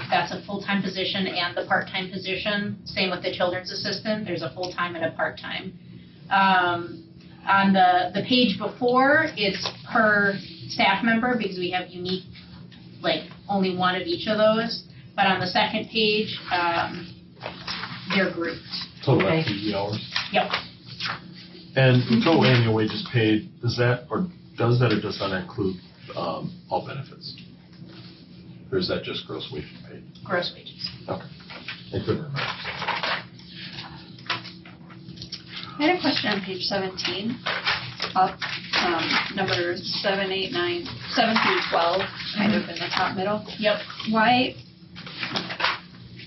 that's a full-time position and the part-time position. Same with the children's assistant, there's a full-time and a part-time. On the page before, it's per staff member because we have unique, like only one of each of those. but on the second page, they're grouped. Total Okay. FTE hours. Yep. And the total annual wages paid, does that or does not include all benefits? Or is that just gross wages paid? Gross wages. Okay. I couldn't remember. I had a question on page 17, up, numbers 7, 8, 9, 7 through 12, kind of in the top middle. Yep. Why,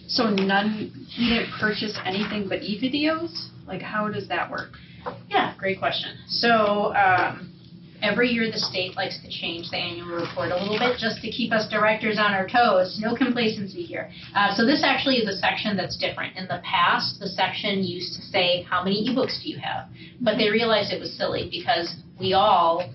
so we didn't purchase anything but e-videos? Like, how does that work? Yeah, great question. So every year the state likes to change the annual report a little bit just to keep us directors on our toes. No complacency here. So this actually is a section that's different. In the past, the section used to say, how many ebooks do you have? But they realized it was silly because we all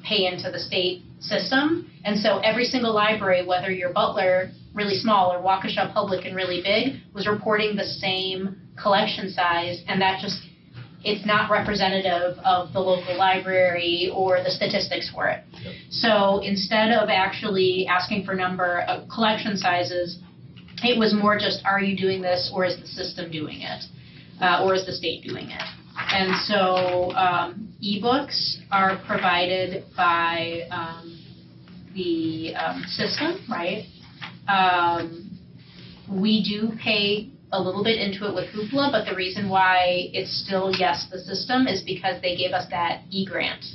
pay into the state system. And so every single library, whether you're Butler, really small, or Waukesha Public and really big, was reporting the same collection size, and that just, it's not representative of the local library or the statistics for it. Yep. So instead of actually asking for number of collection sizes, it was more just, are you doing this, or is the system doing it, or is the state doing it? And so ebooks are provided by the system, right? We do pay a little bit into it with Hoopla, but the reason why it's still yes, the system, is because they gave us that e-grant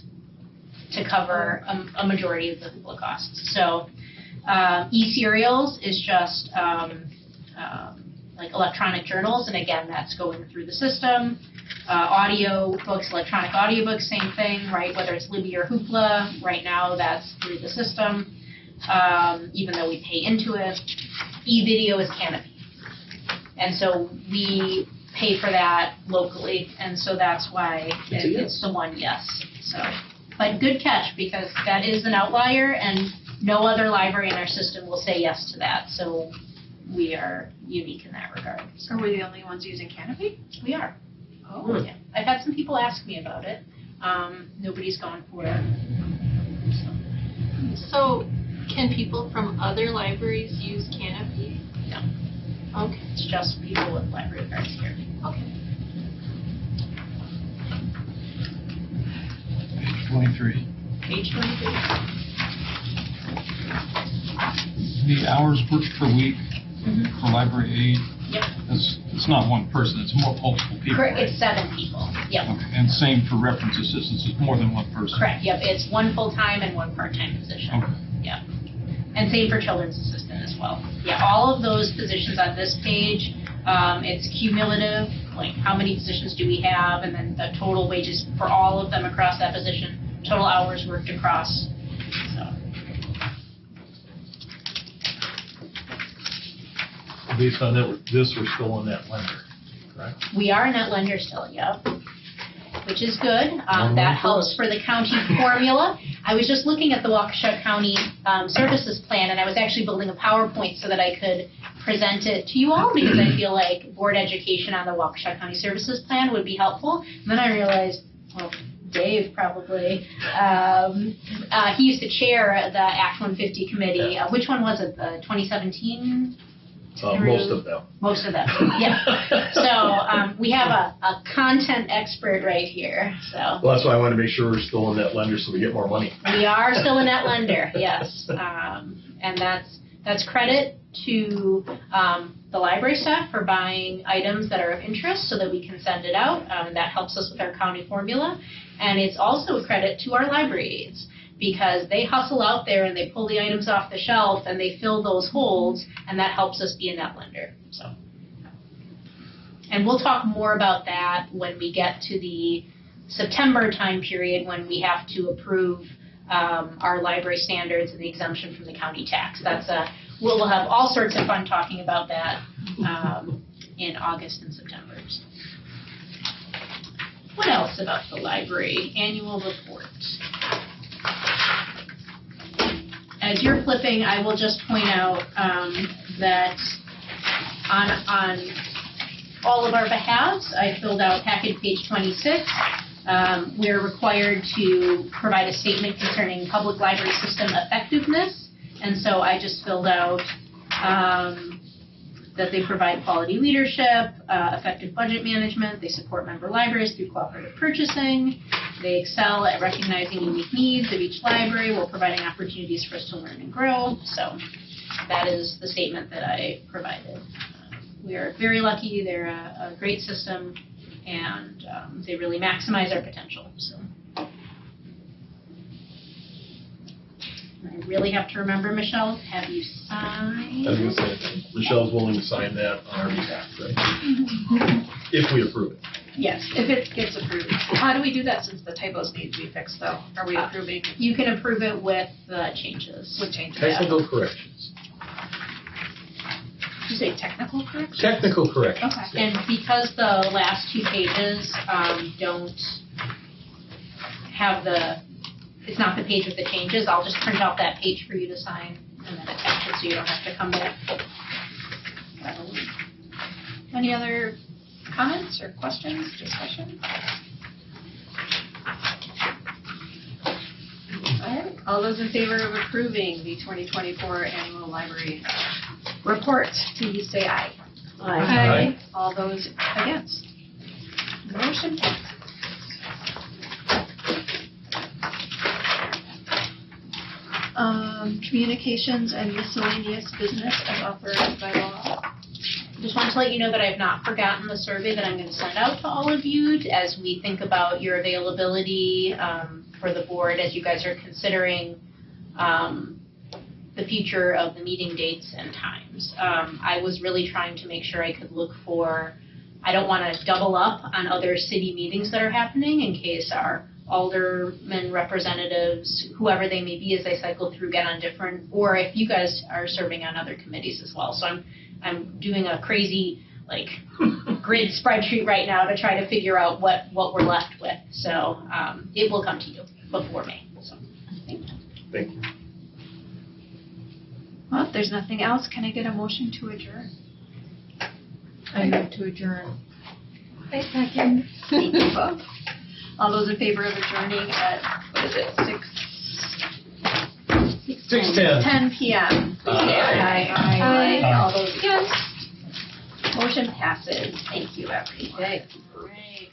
to cover a majority of the Hoopla costs. So e-serials is just like electronic journals, and again, that's going through the system. Audio books, electronic audiobooks, same thing, right? Whether it's Libby or Hoopla, right now that's through the system, even though we pay into it. E-video is Canopy. And so we pay for that locally, and so that's why it's the one yes. So, but good catch, because that is an outlier, and no other library in our system will say yes to that. So we are unique in that regard. Are we the only ones using Canopy? We are. Oh. Yeah. I've had some people ask me about it. Nobody's gone for it. So, can people from other libraries use Canopy? No. Okay. It's just people with library cards here. Okay. Page 23. Page 23. The hours worked per week for library aid, Yep. it's not one person, it's more multiple people, Correct. right? It's 7 people. Yep. Okay, and same for reference assistants, it's more than one person? Correct. Yep. It's 1 full-time and 1 part-time position. Okay. Yep. And same for children's assistant as well. Yeah. All of those positions on this page, it's cumulative. Like how many positions do we have, and then the total wages for all of them across that position, total hours worked across. So. Based on this, we're still in that lender, correct? We are a net lender still, yep, which is good. One That more for helps us. for the county formula. I was just looking at the Waukesha County Services Plan, and I was actually building a PowerPoint so that I could present it to you all, because I feel like board education on the Waukesha County Services Plan would be helpful. And then I realized, well, Dave probably, he used to chair the Act 150 committee. Which one was it, the 2017? Most of them. Most of them, yeah. So we have a content expert right here, so. Well, that's why I want to make sure we're still in that lender so we get more money. We are still a net lender, yes. And that's credit to the library staff for buying items that are of interest so that we can send it out. That helps us with our county formula. And it's also a credit to our library aides, because they hustle out there and they pull the items off the shelf and they fill those holes, and that helps us be a net lender. So, and we'll talk more about that when we get to the September time period, when we have to approve our library standards and the exemption from the county tax. We'll have all sorts of fun talking about that in August and September. What else about the library annual report? As you're flipping, I will just point out that on all of our behalves, I filled out packet page 26. We're required to provide a statement concerning public library system effectiveness, and so I just filled out that they provide quality leadership, effective budget management, they support member libraries through cooperative purchasing, they excel at recognizing unique needs of each library while providing opportunities for us to learn and grow. So that is the statement that I provided. We are very lucky, they're a great system, and they really maximize our potential. So I really have to remember, Michelle, have you signed? I was going to say, Michelle's willing to sign that on our behalf, right? If we approve it. Yes. If it gets approved. How do we do that since the typos need to be fixed though? Are we approving You can approve it with changes. with changes? Technical corrections. Did you say technical corrections? Technical corrections. Okay. And because the last 2 pages don't have it's not the page with the changes, I'll just print out that page for you to sign and then attach it so you don't have to come back. Any other comments or questions, discussion? All right. All those in favor of approving the 2024 annual library report, please say aye. Aye. All those against? Motion passes. Communications and miscellaneous business as authorized by law. Just want to let you know that I have not forgotten the survey that I'm going to send out to all of you as we think about your availability for the board as you guys are considering the future of the meeting dates and times. I was really trying to make sure I could look for, I don't want to double up on other city meetings that are happening in case our aldermen, representatives, whoever they may be as I cycle through get on different, or if you guys are serving on other committees as well. So I'm doing a crazy grid spreadsheet right now to try to figure out what we're left with. So it will come to you before May. So thank you. Thank you. Well, if there's nothing else, can I get a motion to adjourn? I move to adjourn. I second. Thank you both. All those in favor of adjourning at, 6:10. 10 p.m. Aye. Aye. All those against? Motion passes. Thank you, everyone. Okay. Great.